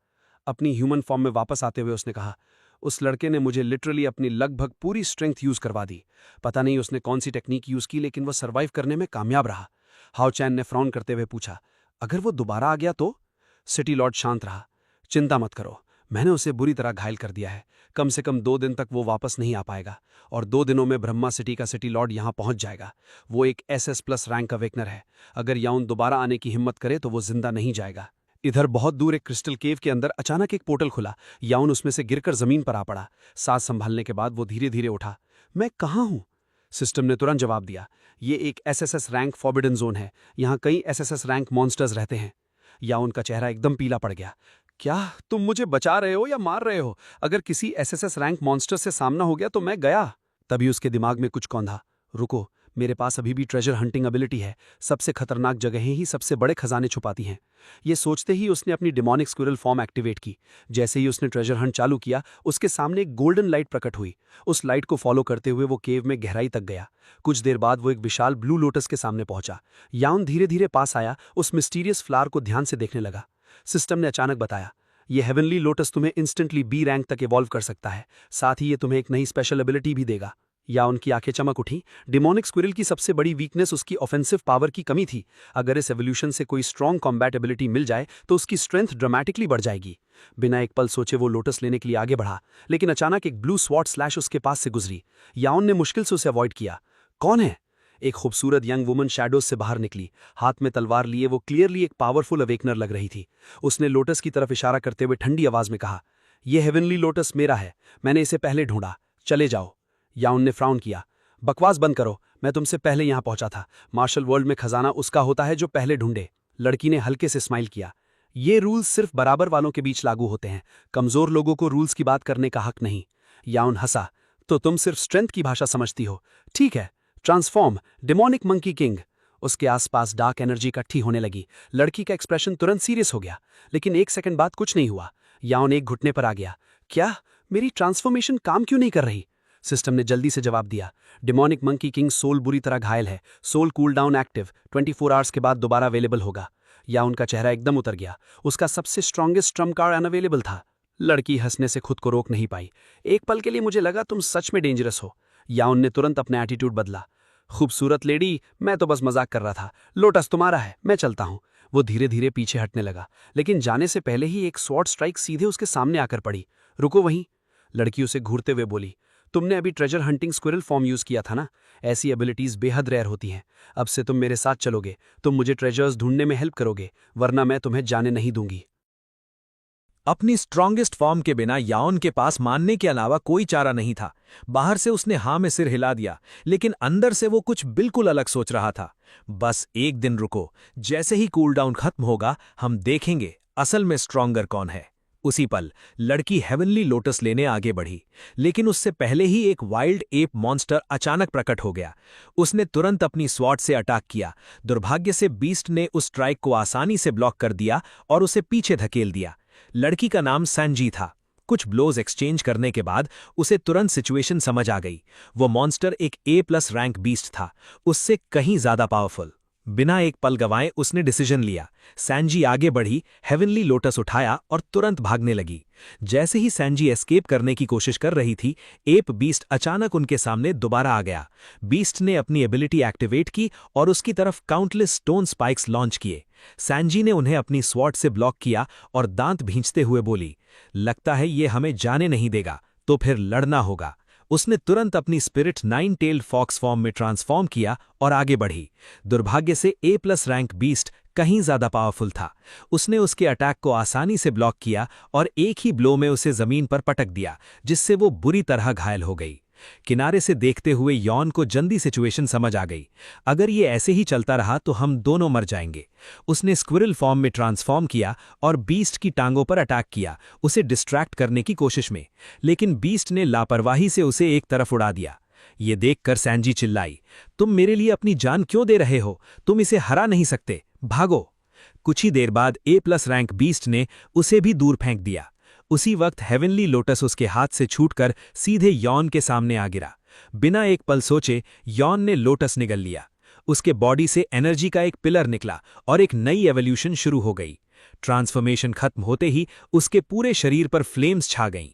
अपनी ह्यूमन फॉर्म में वापस आते हुए उसने कहा, उस लड़के ने मुझे लिटरली अपनी लगभग पूरी स्ट्रेंथ यूज करवा दी। पता नहीं उसने कौन सी टेक्निक यूज की, लेकिन वो सर्वाइव करने में कामयाब रहा। हाउ चैन ने फ्रॉन करते हुए पूछा, अगर वो दोबारा आ गया तो? सिटी लॉर्ड शांत रहा। चिंता मत करो, मैंने उसे बुरी तरह घायल कर दिया है। कम से कम 2 दिन तक वो वापस नहीं आ पाएगा, और 2 दिनों में ब्रह्मा सिटी का सिटी लॉर्ड यहां पहुंच जाएगा। वो एक SS+ रैंक अवेकनर है। अगर याउन दोबारा आने की हिम्मत करे तो वो जिंदा नहीं जाएगा। इधर बहुत दूर एक क्रिस्टल केव के अंदर अचानक एक पोर्टल खुला। याउन उसमें से गिरकर जमीन पर आ पड़ा। सांस संभालने के बाद वो धीरे धीरे उठा। मैं कहाँ हूं? सिस्टम ने तुरंत जवाब दिया, ये एक SSS रैंक फॉरबिडन जोन है। यहाँ कई SSS रैंक मॉन्स्टर्स रहते हैं। याउन का चेहरा एकदम पीला पड़ गया। क्या तुम मुझे बचा रहे हो या मार रहे हो? अगर किसी SSS रैंक मॉन्स्टर से सामना हो गया तो मैं गया। तभी उसके दिमाग में कुछ कौंधा। रुको, मेरे पास अभी भी ट्रेजर हंटिंग एबिलिटी है। सबसे खतरनाक जगहें ही सबसे बड़े खजाने छुपाती हैं। ये सोचते ही उसने अपनी डिमोनिक स्क्विरल फॉर्म एक्टिवेट की। जैसे ही उसने ट्रेजर हंट चालू किया, उसके सामने एक गोल्डन लाइट प्रकट हुई। उस लाइट को फॉलो करते हुए वो केव में गहराई तक गया। कुछ देर बाद वो एक विशाल ब्लू लोटस के सामने पहुंचा। याउन धीरे धीरे पास आया, उस मिस्टीरियस फ्लावर को ध्यान से देखने लगा। सिस्टम ने अचानक बताया, ये हेवनली लोटस तुम्हें इंस्टेंटली B रैंक तक इवॉल्व कर सकता है। साथ ही ये तुम्हें एक नई स्पेशल एबिलिटी भी देगा। या उनकी आंखें चमक उठी। डिमोनिक स्क्विरल की सबसे बड़ी वीकनेस उसकी ऑफेंसिव पावर की कमी थी। अगर इस एवोल्यूशन से कोई स्ट्रॉन्ग कॉम्बैट एबिलिटी मिल जाए तो उसकी स्ट्रेंथ ड्रामेटिकली बढ़ जाएगी। बिना एक पल सोचे वो लोटस लेने के लिए आगे बढ़ा, लेकिन अचानक एक ब्लू स्वॉर्ड स्लैश उसके पास से गुजरी। याउन ने मुश्किल से उसे अवॉइड किया। कौन है? एक खूबसूरत यंग वुमन शैडोज से बाहर निकली। हाथ में तलवार लिए वो क्लियरली एक पावरफुल अवेकनर लग रही थी। उसने लोटस की तरफ इशारा करते हुए ठंडी आवाज में कहा, यह हेवनली लोटस मेरा है। मैंने इसे पहले ढूंढा। चले जाओ। याउन ने फ्राउन किया। बकवास बंद करो, मैं तुमसे पहले यहां पहुंचा था। मार्शल वर्ल्ड में खजाना उसका होता है जो पहले ढूंढे। लड़की ने हल्के से स्माइल किया। ये रूल्स सिर्फ बराबर वालों के बीच लागू होते हैं। कमजोर लोगों को रूल्स की बात करने का हक नहीं। याउन हंसा। तो तुम सिर्फ स्ट्रेंथ की भाषा समझती हो। ठीक है, ट्रांसफॉर्म, डिमोनिक मंकी किंग। उसके आसपास डार्क एनर्जी इकट्ठी होने लगी। लड़की का एक्सप्रेशन तुरंत सीरियस हो गया, लेकिन एक सेकंड बाद कुछ नहीं हुआ। याउन एक घुटने पर आ गया। क्या मेरी ट्रांसफॉर्मेशन काम क्यों नहीं कर रही? सिस्टम ने जल्दी से जवाब दिया, डिमोनिक मंकी किंग सोल बुरी तरह घायल है। Soul cool down active 24 hours के बाद दोबारा अवेलेबल होगा। या उनका चेहरा एकदम उतर गया। उसका सबसे स्ट्रॉन्गेस्ट ट्रम्प कार्ड अनअवेलेबल था। लड़की हंसने से खुद को रोक नहीं पाई। एक पल के लिए मुझे लगा तुम सच में डेंजरस हो। याउन ने तुरंत अपना एटीट्यूड बदला। खूबसूरत लेडी, मैं तो बस मजाक कर रहा था। लोटस तुम्हारा है, मैं चलता हूं। वो धीरे धीरे पीछे हटने लगा, लेकिन जाने से पहले ही एक स्वॉर्ड स्ट्राइक सीधे उसके सामने आकर पड़ी। रुको वहीं। लड़की उसे घूरते हुए बोली, तुमने अभी treasure hunting squirrel form use किया था ना? ऐसी एबिलिटीज बेहद रेयर होती हैं। अब से तुम मेरे साथ चलोगे। तुम मुझे ट्रेजर्स ढूंढने में हेल्प करोगे, वरना मैं तुम्हें जाने नहीं दूंगी। अपनी स्ट्रॉन्गेस्ट फॉर्म के बिना याओन के पास मानने के अलावा कोई चारा नहीं था। बाहर से उसने हाँ में सिर हिला दिया, लेकिन अंदर से वो कुछ बिल्कुल अलग सोच रहा था। बस एक दिन रुको, जैसे ही कूल डाउन खत्म होगा हम देखेंगे असल में स्ट्रॉन्गर कौन है। उसी पल लड़की हेवनली लोटस लेने आगे बढ़ी, लेकिन उससे पहले ही एक वाइल्ड एप मॉन्स्टर अचानक प्रकट हो गया। उसने तुरंत अपनी स्वॉर्ड से अटैक किया। दुर्भाग्य से बीस्ट ने उस स्ट्राइक को आसानी से ब्लॉक कर दिया और उसे पीछे धकेल दिया। लड़की का नाम सैंजी था। कुछ ब्लोज एक्सचेंज करने के बाद उसे तुरंत सिचुएशन समझ आ गई। वो मॉन्स्टर एक A+ रैंक बीस्ट था, उससे कहीं ज्यादा पावरफुल। बिना एक पल गंवाए उसने डिसीजन लिया। सैंजी आगे बढ़ी, हेवनली लोटस उठाया और तुरंत भागने लगी। जैसे ही सैंजी एस्केप करने की कोशिश कर रही थी, एप बीस्ट अचानक उनके सामने दोबारा आ गया। बीस्ट ने अपनी एबिलिटी एक्टिवेट की और उसकी तरफ काउंटलेस स्टोन स्पाइक्स लॉन्च किए। सैंजी ने उन्हें अपनी स्वॉर्ड से ब्लॉक किया और दांत भींचते हुए बोली, लगता है ये हमें जाने नहीं देगा, तो फिर लड़ना होगा। उसने तुरंत अपनी स्पिरिट 9 टेल्ड फॉक्स फॉर्म में ट्रांसफॉर्म किया और आगे बढ़ी। दुर्भाग्य से A+ रैंक बीस्ट कहीं ज्यादा पावरफुल था। उसने उसके अटैक को आसानी से ब्लॉक किया और एक ही ब्लो में उसे जमीन पर पटक दिया, जिससे वो बुरी तरह घायल हो गई। किनारे से देखते हुए यॉन को जल्दी सिचुएशन समझ आ गई। अगर ये ऐसे ही चलता रहा तो हम दोनों मर जाएंगे। उसने स्क्विरल फॉर्म में ट्रांसफॉर्म किया और बीस्ट की टांगों पर अटैक किया, उसे डिस्ट्रैक्ट करने की कोशिश में, लेकिन बीस्ट ने लापरवाही से उसे एक तरफ उड़ा दिया। ये देखकर सैंजी चिल्लाई, तुम मेरे लिए अपनी जान क्यों दे रहे हो? तुम इसे हरा नहीं सकते, भागो। कुछ ही देर बाद A+ रैंक बीस्ट ने उसे भी दूर फेंक दिया। उसी वक्त हेवनली लोटस उसके हाथ से छूटकर सीधे यॉन के सामने आ गिरा। बिना एक पल सोचे यॉन ने लोटस निगल लिया। उसके बॉडी से एनर्जी का एक पिलर निकला और एक नई एवोल्यूशन शुरू हो गई। ट्रांसफॉर्मेशन खत्म होते ही उसके पूरे शरीर पर फ्लेम्स छा गईं।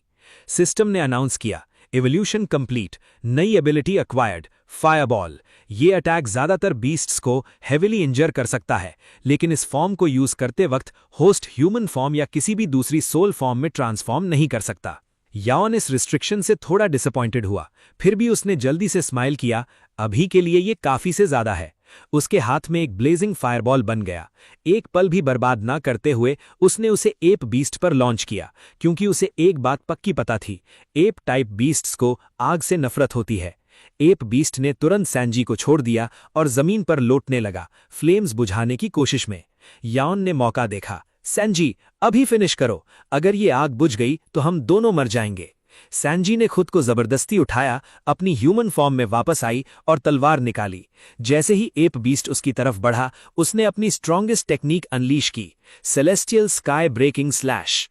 सिस्टम ने अनाउंस किया, एवोल्यूशन कंप्लीट, नई एबिलिटी एक्वायर्ड, फायरबॉल। ये अटैक ज्यादातर बीस्ट्स को हेविली इंजर कर सकता है, लेकिन इस फॉर्म को यूज करते वक्त होस्ट ह्यूमन फॉर्म या किसी भी दूसरी सोल फॉर्म में ट्रांसफॉर्म नहीं कर सकता। याओन इस रिस्ट्रिक्शन से थोड़ा डिसअपॉइंटेड हुआ, फिर भी उसने जल्दी से स्माइल किया। अभी के लिए ये काफी से ज्यादा है। उसके हाथ में एक ब्लेजिंग फायरबॉल बन गया। एक पल भी बर्बाद ना करते हुए उसने उसे एप बीस्ट पर लॉन्च किया, क्योंकि उसे एक बात पक्की पता थी, एप टाइप बीस्ट्स को आग से नफरत होती है। एप बीस्ट ने तुरंत सैंजी को छोड़ दिया और जमीन पर लौटने लगा, फ्लेम्स बुझाने की कोशिश में। याओन ने मौका देखा, सैंजी अभी फिनिश करो, अगर ये आग बुझ गई तो हम दोनों मर जाएंगे। सैंजी ने खुद को जबरदस्ती उठाया, अपनी ह्यूमन फॉर्म में वापस आई और तलवार निकाली। जैसे ही एप बीस्ट उसकी तरफ बढ़ा, उसने अपनी स्ट्रॉन्गेस्ट टेक्निक अनलीश की, celestial sky breaking slash.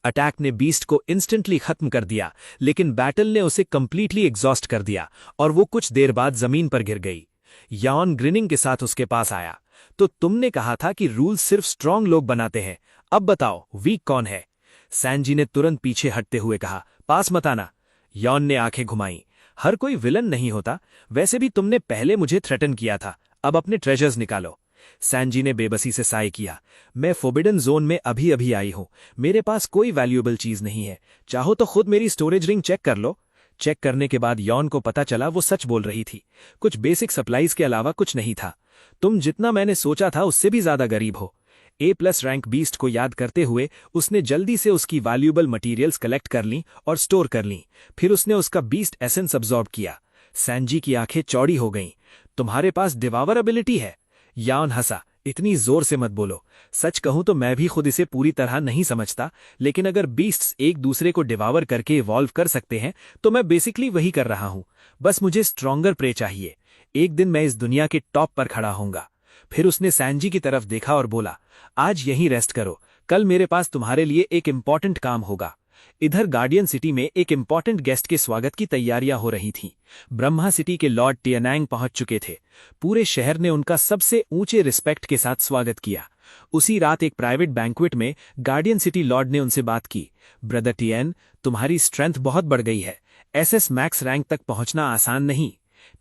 Attack ने बीस्ट को इंस्टेंटली खत्म कर दिया, लेकिन बैटल ने उसे कंप्लीटली एग्जॉस्ट कर दिया और वो कुछ देर बाद जमीन पर गिर गई। याओन ग्रिनिंग के साथ उसके पास आया, तो तुमने कहा था कि रूल सिर्फ स्ट्रांग लोग बनाते हैं, अब बताओ वीक कौन है? सैंजी ने तुरंत पीछे हटते हुए कहा, पास मत आना। याओन ने आंखें घुमाई, हर कोई विलन नहीं होता, वैसे भी तुमने पहले मुझे थ्रेटन किया था, अब अपने ट्रेजर्स निकालो। सैंजी ने बेबसी से साय किया, मैं फोबिडन जोन में अभी अभी आई हूं, मेरे पास कोई वैल्यूएबल चीज नहीं है, चाहो तो खुद मेरी स्टोरेज रिंग चेक कर लो। चेक करने के बाद यॉन को पता चला वो सच बोल रही थी, कुछ बेसिक सप्लाईज के अलावा कुछ नहीं था। तुम जितना मैंने सोचा था उससे भी ज्यादा गरीब हो। A+ रैंक बीस्ट को याद करते हुए उसने जल्दी से उसकी वैल्यूएबल मटेरियल्स कलेक्ट कर लीं और स्टोर कर लीं, फिर उसने उसका बीस्ट एसेंस अब्सॉर्ब किया। सैंजी की आंखें चौड़ी हो गईं, तुम्हारे पास डिवावर एबिलिटी है? याओन हंसा, इतनी जोर से मत बोलो, सच कहूं तो मैं भी खुद इसे पूरी तरह नहीं समझता, लेकिन अगर बीस्ट्स एक दूसरे को डिवावर करके इवॉल्व कर सकते हैं तो मैं बेसिकली वही कर रहा हूं, बस मुझे स्ट्रॉन्गर प्रे चाहिए। एक दिन मैं इस दुनिया के टॉप पर खड़ा होऊंगा। फिर उसने सैंजी की तरफ देखा और बोला, आज यहीं रेस्ट करो, कल मेरे पास तुम्हारे लिए एक इम्पॉर्टेंट काम होगा। इधर गार्डियन सिटी में एक इम्पॉर्टेंट गेस्ट के स्वागत की तैयारियां हो रही थीं। ब्रह्मा सिटी के लॉर्ड टियानांग पहुंच चुके थे। पूरे शहर ने उनका सबसे ऊंचे रिस्पेक्ट के साथ स्वागत किया। उसी रात एक प्राइवेट बैंक्वेट में गार्डियन सिटी लॉर्ड ने उनसे बात की, ब्रदर टियन, तुम्हारी स्ट्रेंथ बहुत बढ़ गई है, SS मैक्स रैंक तक पहुंचना आसान नहीं।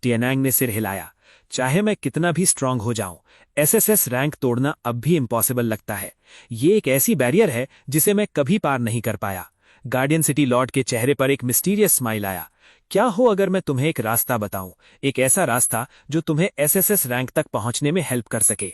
टियानांग ने सिर हिलाया, चाहे मैं कितना भी स्ट्रांग हो जाऊं, SSS रैंक तोड़ना अब भी इम्पॉसिबल लगता है। ये एक ऐसी बैरियर है जिसे मैं कभी पार नहीं कर पाया। गार्डियन सिटी लॉर्ड के चेहरे पर एक मिस्टीरियस स्माइल आया, क्या हो अगर मैं तुम्हें एक रास्ता बताऊं, एक ऐसा रास्ता जो तुम्हें SSS रैंक तक पहुंचने में हेल्प कर सके।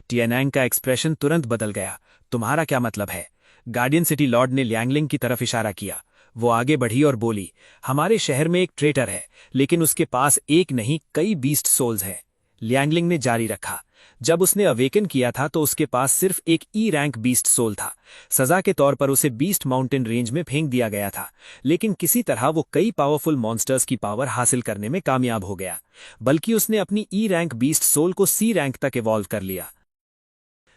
टियानांग का एक्सप्रेशन तुरंत बदल गया, तुम्हारा क्या मतलब है? गार्डियन सिटी लॉर्ड ने लियांगलिंग की तरफ इशारा किया। वो आगे बढ़ी और बोली, हमारे शहर में एक ट्रेटर है, लेकिन उसके पास एक नहीं कई बीस्ट सोल्स हैं। लियांगलिंग ने जारी रखा, जब उसने अवेकन किया था तो उसके पास सिर्फ एक ई रैंक बीस्ट सोल था। सजा के तौर पर उसे बीस्ट माउंटेन रेंज में फेंक दिया गया था, लेकिन किसी तरह वो कई पावरफुल मॉन्स्टर्स की पावर हासिल करने में कामयाब हो गया। बल्कि उसने अपनी ई रैंक बीस्ट सोल को सी रैंक तक इवॉल्व कर लिया।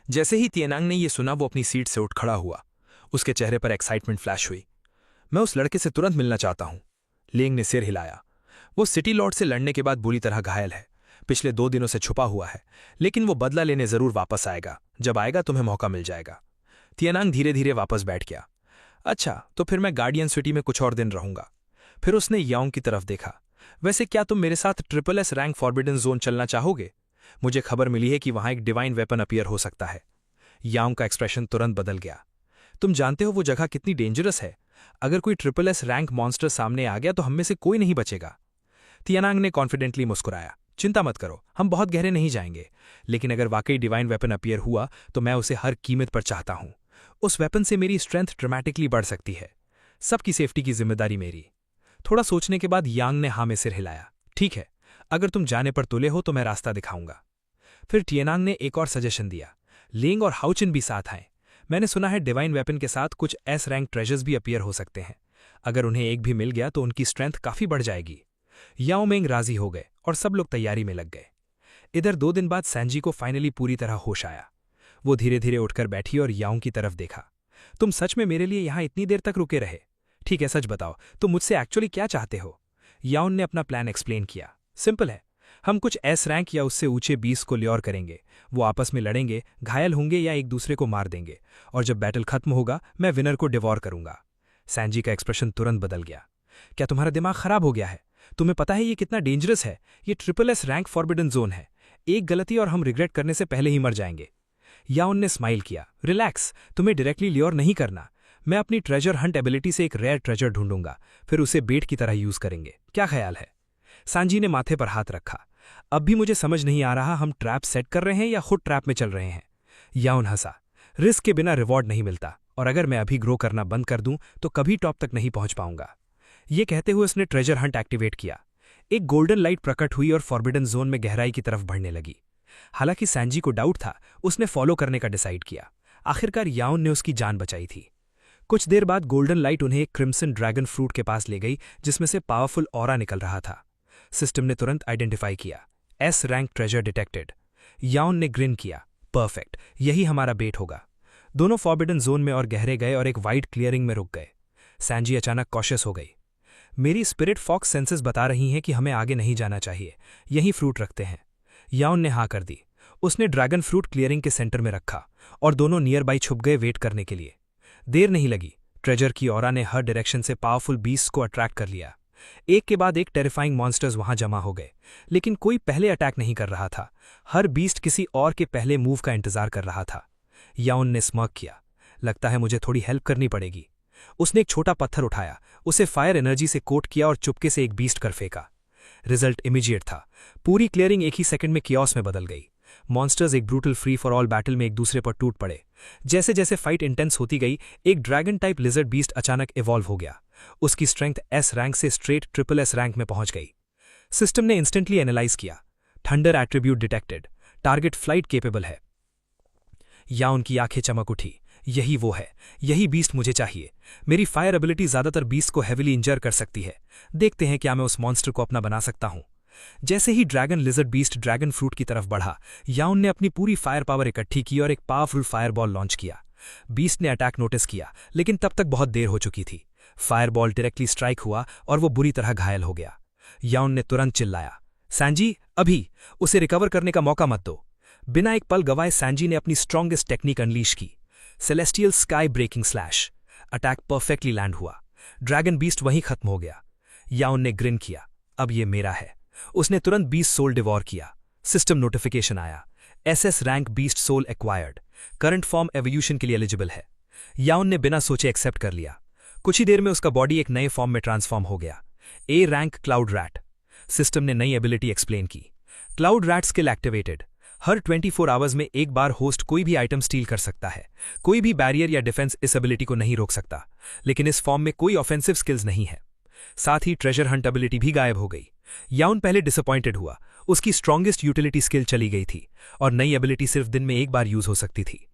जैसे ही तिएनांग ने यह सुना वो अपनी सीट से उठ खड़ा हुआ। उसके चेहरे पर एक्साइटमेंट फ्लैश हुई। मैं उस लड़के से तुरंत मिलना चाहता हूं। लेंग ने सिर हिलाया। वो सिटी लॉर्ड से लड़ने के बाद बुरी तरह घायल है, पिछले 2 दिनों से छुपा हुआ है, लेकिन वो बदला लेने जरूर वापस आएगा। जब आएगा तुम्हें मौका मिल जाएगा। तिएनांग धीरे धीरे वापस बैठ गया। अच्छा, तो फिर मैं गार्डियन सिटी में कुछ और दिन रहूंगा। फिर उसने याओंग की तरफ देखा। वैसे क्या तुम मेरे साथ SSS रैंक फॉरबिडन जोन चलना चाहोगे? मुझे खबर मिली है कि वहां एक डिवाइन वेपन अपीयर हो सकता है। याओंग का एक्सप्रेशन तुरंत बदल गया। तुम जानते हो वो जगह कितनी डेंजरस है। अगर कोई SSS रैंक मॉन्स्टर सामने आ गया तो हम में से कोई नहीं बचेगा। तिएनांग ने कॉन्फिडेंटली मुस्कुराया। चिंता मत करो, हम बहुत गहरे नहीं जाएंगे, लेकिन अगर वाकई डिवाइन वेपन अपीयर हुआ तो मैं उसे हर कीमत पर चाहता हूं। उस वेपन से मेरी स्ट्रेंथ ड्रामेटिकली बढ़ सकती है। सबकी सेफ्टी की जिम्मेदारी मेरी। थोड़ा सोचने के बाद यांग ने हाँ में सिर हिलाया। ठीक है, अगर तुम जाने पर तुले हो तो मैं रास्ता दिखाऊंगा। फिर तिएनांग ने एक और सजेशन दिया। लेंग और हाउचिन भी साथ आए। मैंने सुना है डिवाइन वेपन के साथ कुछ S रैंक ट्रेजर्स भी अपीयर हो सकते हैं। अगर उन्हें एक भी मिल गया तो उनकी स्ट्रेंथ काफी बढ़ जाएगी। याओ मेंग राजी हो गए और सब लोग तैयारी में लग गए। इधर 2 दिन बाद सैंजी को फाइनली पूरी तरह होश आया। वो धीरे धीरे उठकर बैठी और याओ की तरफ देखा। तुम सच में मेरे लिए यहां इतनी देर तक रुके रहे? ठीक है, सच बताओ, तुम मुझसे एक्चुअली क्या चाहते हो? याओ ने अपना प्लान एक्सप्लेन किया। सिंपल है, हम कुछ S रैंक या उससे ऊंचे 20 को ल्योर करेंगे। वो आपस में लड़ेंगे, घायल होंगे या एक दूसरे को मार देंगे, और जब बैटल खत्म होगा मैं विनर को डिवॉर करूंगा। सैंजी का एक्सप्रेशन तुरंत बदल गया। क्या तुम्हारा दिमाग खराब हो गया है? तुम्हें पता है ये कितना डेंजरस है? ये SSS रैंक फॉरबिडन जोन है। एक गलती और हम रिग्रेट करने से पहले ही मर जाएंगे। याओन ने स्माइल किया। रिलैक्स, तुम्हें डायरेक्टली ल्योर नहीं करना। मैं अपनी ट्रेजर हंट एबिलिटी से एक रेयर ट्रेजर ढूंढूंगा, फिर उसे बेट की तरह यूज करेंगे। क्या ख्याल है? सांजी ने माथे पर हाथ रखा। अब भी मुझे समझ नहीं आ रहा हम ट्रैप सेट कर रहे हैं या खुद ट्रैप में चल रहे हैं। याओन हंसा। रिस्क के बिना रिवॉर्ड नहीं मिलता, और अगर मैं अभी ग्रो करना बंद कर दूं तो कभी टॉप तक नहीं पहुंच पाऊंगा। ये कहते हुए उसने ट्रेजर हंट एक्टिवेट किया। एक गोल्डन लाइट प्रकट हुई और फॉरबिडन जोन में गहराई की तरफ बढ़ने लगी। हालांकि सैंजी को डाउट था, उसने फॉलो करने का डिसाइड किया। आखिरकार याओन ने उसकी जान बचाई थी। कुछ देर बाद गोल्डन लाइट उन्हें एक क्रिम्सन ड्रैगन फ्रूट के पास ले गई, जिसमें से पावरफुल ऑरा निकल रहा था। सिस्टम ने तुरंत आइडेंटिफाई किया। S rank treasure detected. याओन ने ग्रिन किया। परफेक्ट, यही हमारा बेट होगा। दोनों फॉरबिडन जोन में और गहरे गए और एक वाइड क्लियरिंग में रुक गए। सैंजी अचानक कॉशियस हो गई। मेरी स्पिरिट फॉक्स सेंसेस बता रही हैं कि हमें आगे नहीं जाना चाहिए, यही फ्रूट रखते हैं। याओन ने हाँ कर दी। उसने ड्रैगन फ्रूट क्लियरिंग के सेंटर में रखा और दोनों नियर बाई छुप गए वेट करने के लिए। देर नहीं लगी। ट्रेजर की ऑरा ने हर डायरेक्शन से पावरफुल बीस्ट को अट्रैक्ट कर लिया। एक के बाद एक टेरिफाइंग मॉन्स्टर्स वहां जमा हो गए, लेकिन कोई पहले अटैक नहीं कर रहा था। हर बीस्ट किसी और के पहले मूव का इंतजार कर रहा था। याओन ने स्मर्क किया। लगता है मुझे थोड़ी हेल्प करनी पड़ेगी। उसने एक छोटा पत्थर उठाया, उसे फायर एनर्जी से कोट किया और चुपके से एक बीस्ट कर फेंका। रिजल्ट इमीडिएट था। पूरी क्लियरिंग एक ही सेकंड में कियोस में बदल गई। मॉन्स्टर्स एक brutal free for all battle में एक दूसरे पर टूट पड़े। जैसे जैसे फाइट इंटेंस होती गई, एक ड्रैगन टाइप लिजर्ड बीस्ट अचानक इवॉल्व हो गया। उसकी स्ट्रेंथ S रैंक से स्ट्रेट SSS रैंक में पहुंच गई। सिस्टम ने इंस्टेंटली एनालाइज किया। Thunder attribute detected. Target flight capable है। या उनकी आंखें चमक उठी। यही वो है, यही बीस्ट मुझे चाहिए। मेरी फायर एबिलिटी ज्यादातर बीस्ट को हेविली इंजर कर सकती है। देखते हैं क्या मैं उस मॉन्स्टर को अपना बना सकता हूं। जैसे ही dragon lizard beast dragon fruit की तरफ बढ़ा, याउन ने अपनी पूरी फायर पावर इकट्ठी की और एक पावरफुल फायरबॉल लॉन्च किया। बीस्ट ने अटैक नोटिस किया, लेकिन तब तक बहुत देर हो चुकी थी। फायरबॉल डायरेक्टली स्ट्राइक हुआ और वो बुरी तरह घायल हो गया। याउन ने तुरंत चिल्लाया, सैंजी, अभी उसे रिकवर करने का मौका मत दो। बिना एक पल गवाए सैंजी ने अपनी स्ट्रॉन्गेस्ट टेक्निक अनलीश की, celestial sky breaking slash. Attack perfectly land हुआ। ड्रैगन बीस्ट वहीं खत्म हो गया। याउन ने ग्रिन किया, अब ये मेरा है। उसने तुरंत 20 सोल डिवॉर किया। सिस्टम नोटिफिकेशन आया, SS rank beast soul acquired, current form evolution के लिए एलिजिबल है। याउन ने बिना सोचे एक्सेप्ट कर लिया। कुछ ही देर में उसका बॉडी एक नए फॉर्म में ट्रांसफॉर्म हो गया, A rank cloud rat. System ने नई एबिलिटी एक्सप्लेन की, क्लाउड रैट स्किल एक्टिवेटेड। हर 24 आवर्स में एक बार होस्ट कोई भी आइटम स्टील कर सकता है। कोई भी बैरियर या डिफेंस इस एबिलिटी को नहीं रोक सकता, लेकिन इस फॉर्म में कोई ऑफेंसिव स्किल्स नहीं है। साथ ही ट्रेजर हंट एबिलिटी भी गायब हो गई। याउन पहले डिसअपॉइंटेड हुआ, उसकी स्ट्रॉन्गेस्ट यूटिलिटी स्किल चली गई थी और नई एबिलिटी सिर्फ दिन में एक बार यूज हो सकती थी।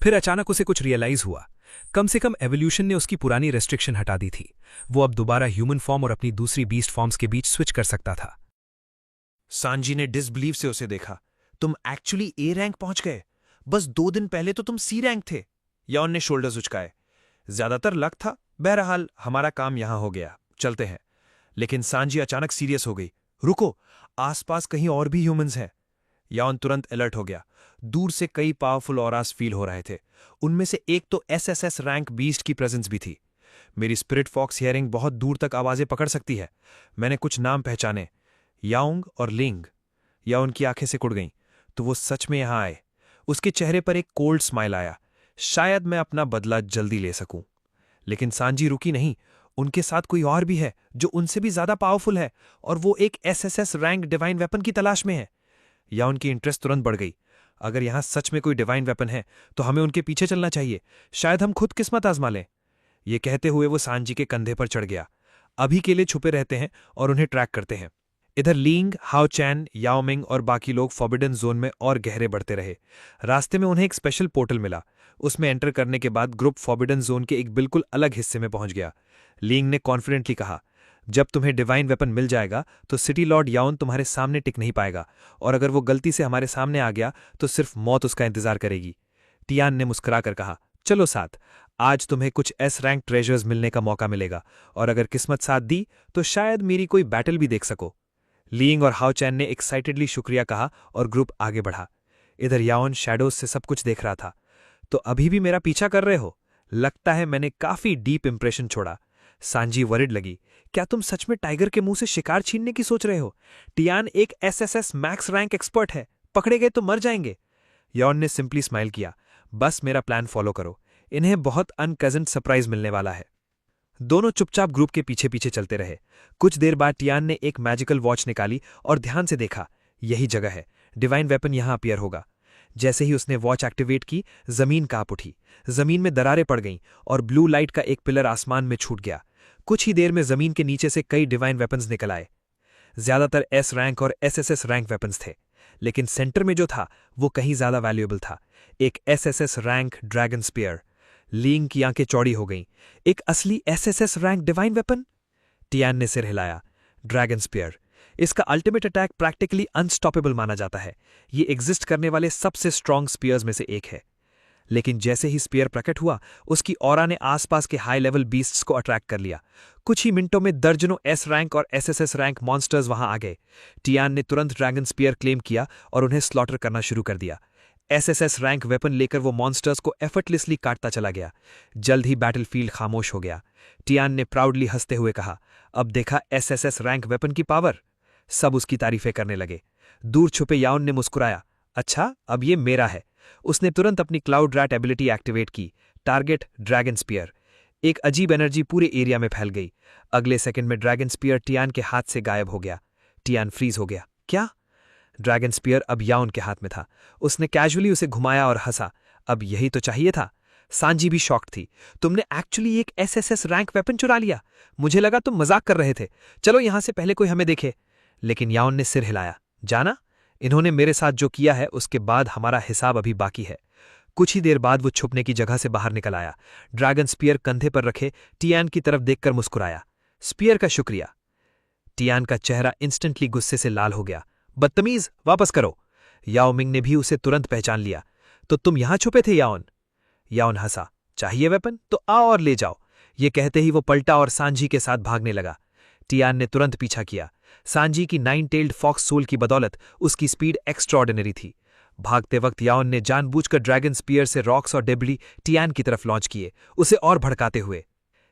फिर अचानक उसे कुछ रियलाइज हुआ, कम से कम एवोल्यूशन ने उसकी पुरानी रेस्ट्रिक्शन हटा दी थी। वो अब दोबारा ह्यूमन फॉर्म और अपनी दूसरी बीस्ट फॉर्म्स के बीच स्विच कर सकता था। सांजी ने डिसबिलीव से उसे देखा। तुम एक्चुअली ए रैंक पहुंच गए? बस 2 दिन पहले तो तुम सी रैंक थे। याउन ने शोल्डर्स उचकाए। ज्यादातर लक था, बहरहाल हमारा काम यहां हो गया, चलते हैं। लेकिन सांजी अचानक सीरियस हो गई। रुको, आसपास कहीं और भी ह्यूमंस हैं। याउन तुरंत अलर्ट हो गया। दूर से कई पावरफुल ऑरास फील हो रहे थे। उनमें से एक तो एसएसएस रैंक बीस्ट की प्रेजेंस भी थी। मेरी स्पिरिट फॉक्स हियरिंग बहुत दूर तक आवाजें पकड़ सकती है। मैंने कुछ नाम पहचाने, याओंग और लिंग। या उनकी आंखें सिकुड़ गईं, तो वो सच में यहां आए। उसके चेहरे पर एक कोल्ड स्माइल आया। शायद मैं अपना बदला जल्दी ले सकूं। लेकिन सांजी रुकी नहीं। उनके साथ कोई और भी है जो उनसे भी ज्यादा पावरफुल है, और वो एक एसएसएस रैंक डिवाइन वेपन की तलाश में है। या उनकी इंटरेस्ट तुरंत बढ़ गई। अगर यहां सच में कोई डिवाइन वेपन है तो हमें उनके पीछे चलना चाहिए। शायद हम खुद किस्मत आजमा लें। ये कहते हुए वो सांजी के कंधे पर चढ़ गया। अभी के लिए छुपे रहते हैं और उन्हें ट्रैक करते हैं। इधर लींग, हाओ चैन, याओमिंग और बाकी लोग फॉरबिडन जोन में और गहरे बढ़ते रहे। रास्ते में उन्हें एक स्पेशल पोर्टल मिला। उसमें एंटर करने के बाद ग्रुप फॉरबिडन जोन के एक बिल्कुल अलग हिस्से में पहुंच गया। लींग ने कॉन्फिडेंटली कहा, जब तुम्हें डिवाइन वेपन मिल जाएगा तो सिटी लॉर्ड याओन तुम्हारे सामने टिक नहीं पाएगा, और अगर वो गलती से हमारे सामने आ गया तो सिर्फ मौत उसका इंतजार करेगी। टियान ने मुस्कुराकर कहा, चलो साथ, आज तुम्हें कुछ एस रैंक ट्रेजर्स मिलने का मौका मिलेगा, और अगर किस्मत साथ दी तो शायद मेरी कोई बैटल भी देख सको। लींग और हाओ चैन ने एक्साइटेडली शुक्रिया कहा और ग्रुप आगे बढ़ा। इधर याओन शैडोज से सब कुछ देख रहा था। तो अभी भी मेरा पीछा कर रहे हो? लगता है मैंने काफी डीप इंप्रेशन छोड़ा। सांजी वरिड लगी, क्या तुम सच में टाइगर के मुंह से शिकार छीनने की सोच रहे हो? टियान एक एसएसएस मैक्स रैंक एक्सपर्ट है, पकड़े गए तो मर जाएंगे। याओन ने सिंपली स्माइल किया, बस मेरा प्लान फॉलो करो, इन्हें बहुत अनप्लेजेंट सरप्राइज मिलने वाला है। दोनों चुपचाप ग्रुप के पीछे पीछे चलते रहे। कुछ देर बाद टियान ने एक मैजिकल वॉच निकाली और ध्यान से देखा, यही जगह है, डिवाइन वेपन यहां अपीयर होगा। जैसे ही उसने वॉच एक्टिवेट की, जमीन कांप उठी। जमीन में दरारें पड़ गईं और ब्लू लाइट का एक पिलर आसमान में छूट गया। कुछ ही देर में जमीन के नीचे से कई डिवाइन वेपन्स निकल आए। ज्यादातर एस रैंक और एसएसएस रैंक वेपन्स थे, लेकिन सेंटर में जो था वो कहीं ज्यादा वैल्यूएबल था, एक एसएसएस रैंक ड्रैगन स्पीयर। लींग की आंखें चौड़ी हो गईं। एक असली SSS rank divine weapon? Tian ने सिर हिलाया। ड्रैगन स्पीयर, इसका अल्टीमेट अटैक प्रैक्टिकली अनस्टॉपेबल माना जाता है। ये एग्जिस्ट करने वाले सबसे स्ट्रॉन्ग स्पीयर्स में से एक है। लेकिन जैसे ही स्पीयर प्रकट हुआ, उसकी ऑरा ने आसपास के हाई लेवल बीस्ट्स को अट्रैक्ट कर लिया। कुछ ही मिनटों में दर्जनों एस रैंक और एसएसएस रैंक मॉन्स्टर्स वहां आ गए। टियान ने तुरंत ड्रैगन स्पीयर क्लेम किया और उन्हें स्लॉटर करना शुरू कर दिया। एसएसएस रैंक वेपन लेकर वो मॉन्स्टर्स को एफर्टलेसली काटता चला गया। जल्द ही बैटलफील्ड खामोश हो गया। टियान ने प्राउडली हंसते हुए कहा, अब देखा एसएसएस रैंक वेपन की पावर। सब उसकी तारीफें करने लगे। दूर छुपे याओन ने मुस्कुराया, अच्छा अब ये मेरा है। उसने तुरंत अपनी क्लाउड रैट एबिलिटी एक्टिवेट की। Target dragon spear. एक अजीब एनर्जी पूरे एरिया में फैल गई। अगले सेकंड में ड्रैगन स्पीयर टियान के हाथ से गायब हो गया। टियान फ्रीज हो गया। क्या? ड्रैगन स्पीयर अब याओन के हाथ में था। उसने कैजुअली उसे घुमाया और हंसा, अब यही तो चाहिए था। सांजी भी शॉक्ड थी, तुमने एक्चुअली एक एसएसएस रैंक वेपन चुरा लिया। मुझे लगा तुम मजाक कर रहे थे। चलो यहां से पहले कोई हमें देखे। लेकिन याओन ने सिर हिलाया, जाना, इन्होंने मेरे साथ जो किया है उसके बाद हमारा हिसाब अभी बाकी है। कुछ ही देर बाद वो छुपने की जगह से बाहर निकल आया। ड्रैगन स्पीयर कंधे पर रखे टियान की तरफ देखकर मुस्कुराया, स्पीयर का शुक्रिया। टियान का चेहरा इंस्टेंटली गुस्से से लाल हो गया। बदतमीज, वापस करो। याओमिंग ने भी उसे तुरंत पहचान लिया। तो तुम यहां छुपे थे याओन? याओन हंसा, चाहिए वेपन तो आओ और ले जाओ। ये कहते ही वो पलटा और सांजी के साथ भागने लगा। टियान ने तुरंत पीछा किया। सांजी की 9 टेल्ड फॉक्स सोल की बदौलत उसकी स्पीड एक्स्ट्रॉर्डिनरी थी। भागते वक्त याओन ने जानबूझकर ड्रैगन स्पीयर से रॉक्स और डेब्री टियान की तरफ लॉन्च किए, उसे और भड़काते हुए।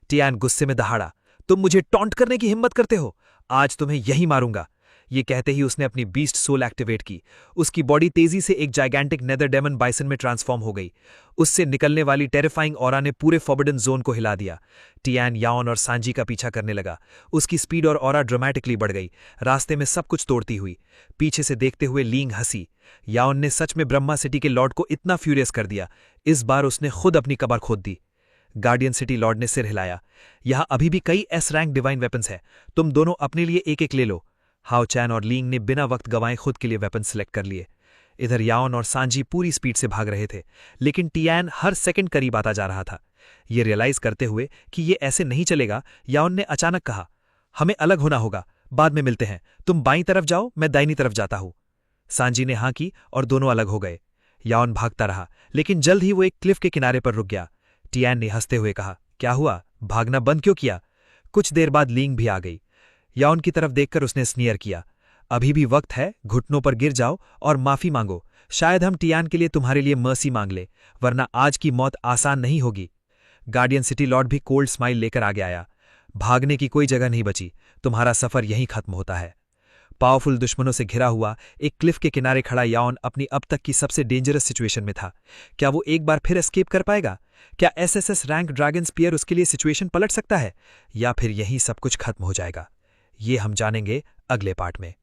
टियान गुस्से में दहाड़ा, तुम मुझे टॉन्ट करने की हिम्मत करते हो? आज तुम्हें यही मारूंगा। ये कहते ही उसने अपनी बीस्ट सोल एक्टिवेट की। उसकी बॉडी तेजी से एक जाइगेंटिक नेदर डेमन बाइसन में ट्रांसफॉर्म हो गई। उससे निकलने वाली टेरिफाइंग ऑरा ने पूरे फॉरबिडन जोन को हिला दिया। टियान याओन और सांजी का पीछा करने लगा। उसकी स्पीड और ऑरा ड्रामेटिकली बढ़ गई, रास्ते में सब कुछ तोड़ती हुई। पीछे से देखते हुए लींग हंसी। याओन ने सच में ब्रह्मा सिटी के लॉर्ड को इतना फ्यूरियस कर दिया। इस बार उसने खुद अपनी कबर खोद दी। गार्डियन सिटी लॉर्ड ने सिर हिलाया। यहाँ अभी भी कई एस रैंक डिवाइन वेपन्स हैं, तुम दोनों अपने लिए एक एक ले लो। हाओ चैन और लींग ने बिना वक्त गंवाए खुद के लिए वेपन सिलेक्ट कर लिए। इधर याओन और सांजी पूरी स्पीड से भाग रहे थे, लेकिन टियान हर सेकंड करीब आता जा रहा था। ये रियलाइज करते हुए कि ये ऐसे नहीं चलेगा, याओन ने अचानक कहा, हमें अलग होना होगा, बाद में मिलते हैं, तुम बाईं तरफ जाओ, मैं दाहिनी तरफ जाता हूं। सांजी ने हाँ की और दोनों अलग हो गए। याओन भागता रहा, लेकिन जल्द ही वो एक क्लिफ के किनारे पर रुक गया। टियान ने हंसते हुए कहा, क्या हुआ, भागना बंद क्यों किया? कुछ देर बाद लींग भी आ गई। याओन की तरफ देखकर उसने स्नीयर किया, अभी भी वक्त है, घुटनों पर गिर जाओ और माफी मांगो। शायद हम टियान के लिए तुम्हारे लिए मर्सी मांग ले, वरना आज की मौत आसान नहीं होगी। गार्डियन सिटी लॉर्ड भी कोल्ड स्माइल लेकर आगे आया। भागने की कोई जगह नहीं बची, तुम्हारा सफर यहीं खत्म होता है। पावरफुल दुश्मनों से घिरा हुआ एक क्लिफ के किनारे खड़ा याओन अपनी अब तक की सबसे डेंजरस सिचुएशन में था। क्या वो एक बार फिर एस्केप कर पाएगा? क्या एसएसएस रैंक ड्रैगन स्पीयर उसके लिए सिचुएशन पलट सकता है, या फिर यहीं सब कुछ खत्म हो जाएगा? ये हम जानेंगे अगले पार्ट में।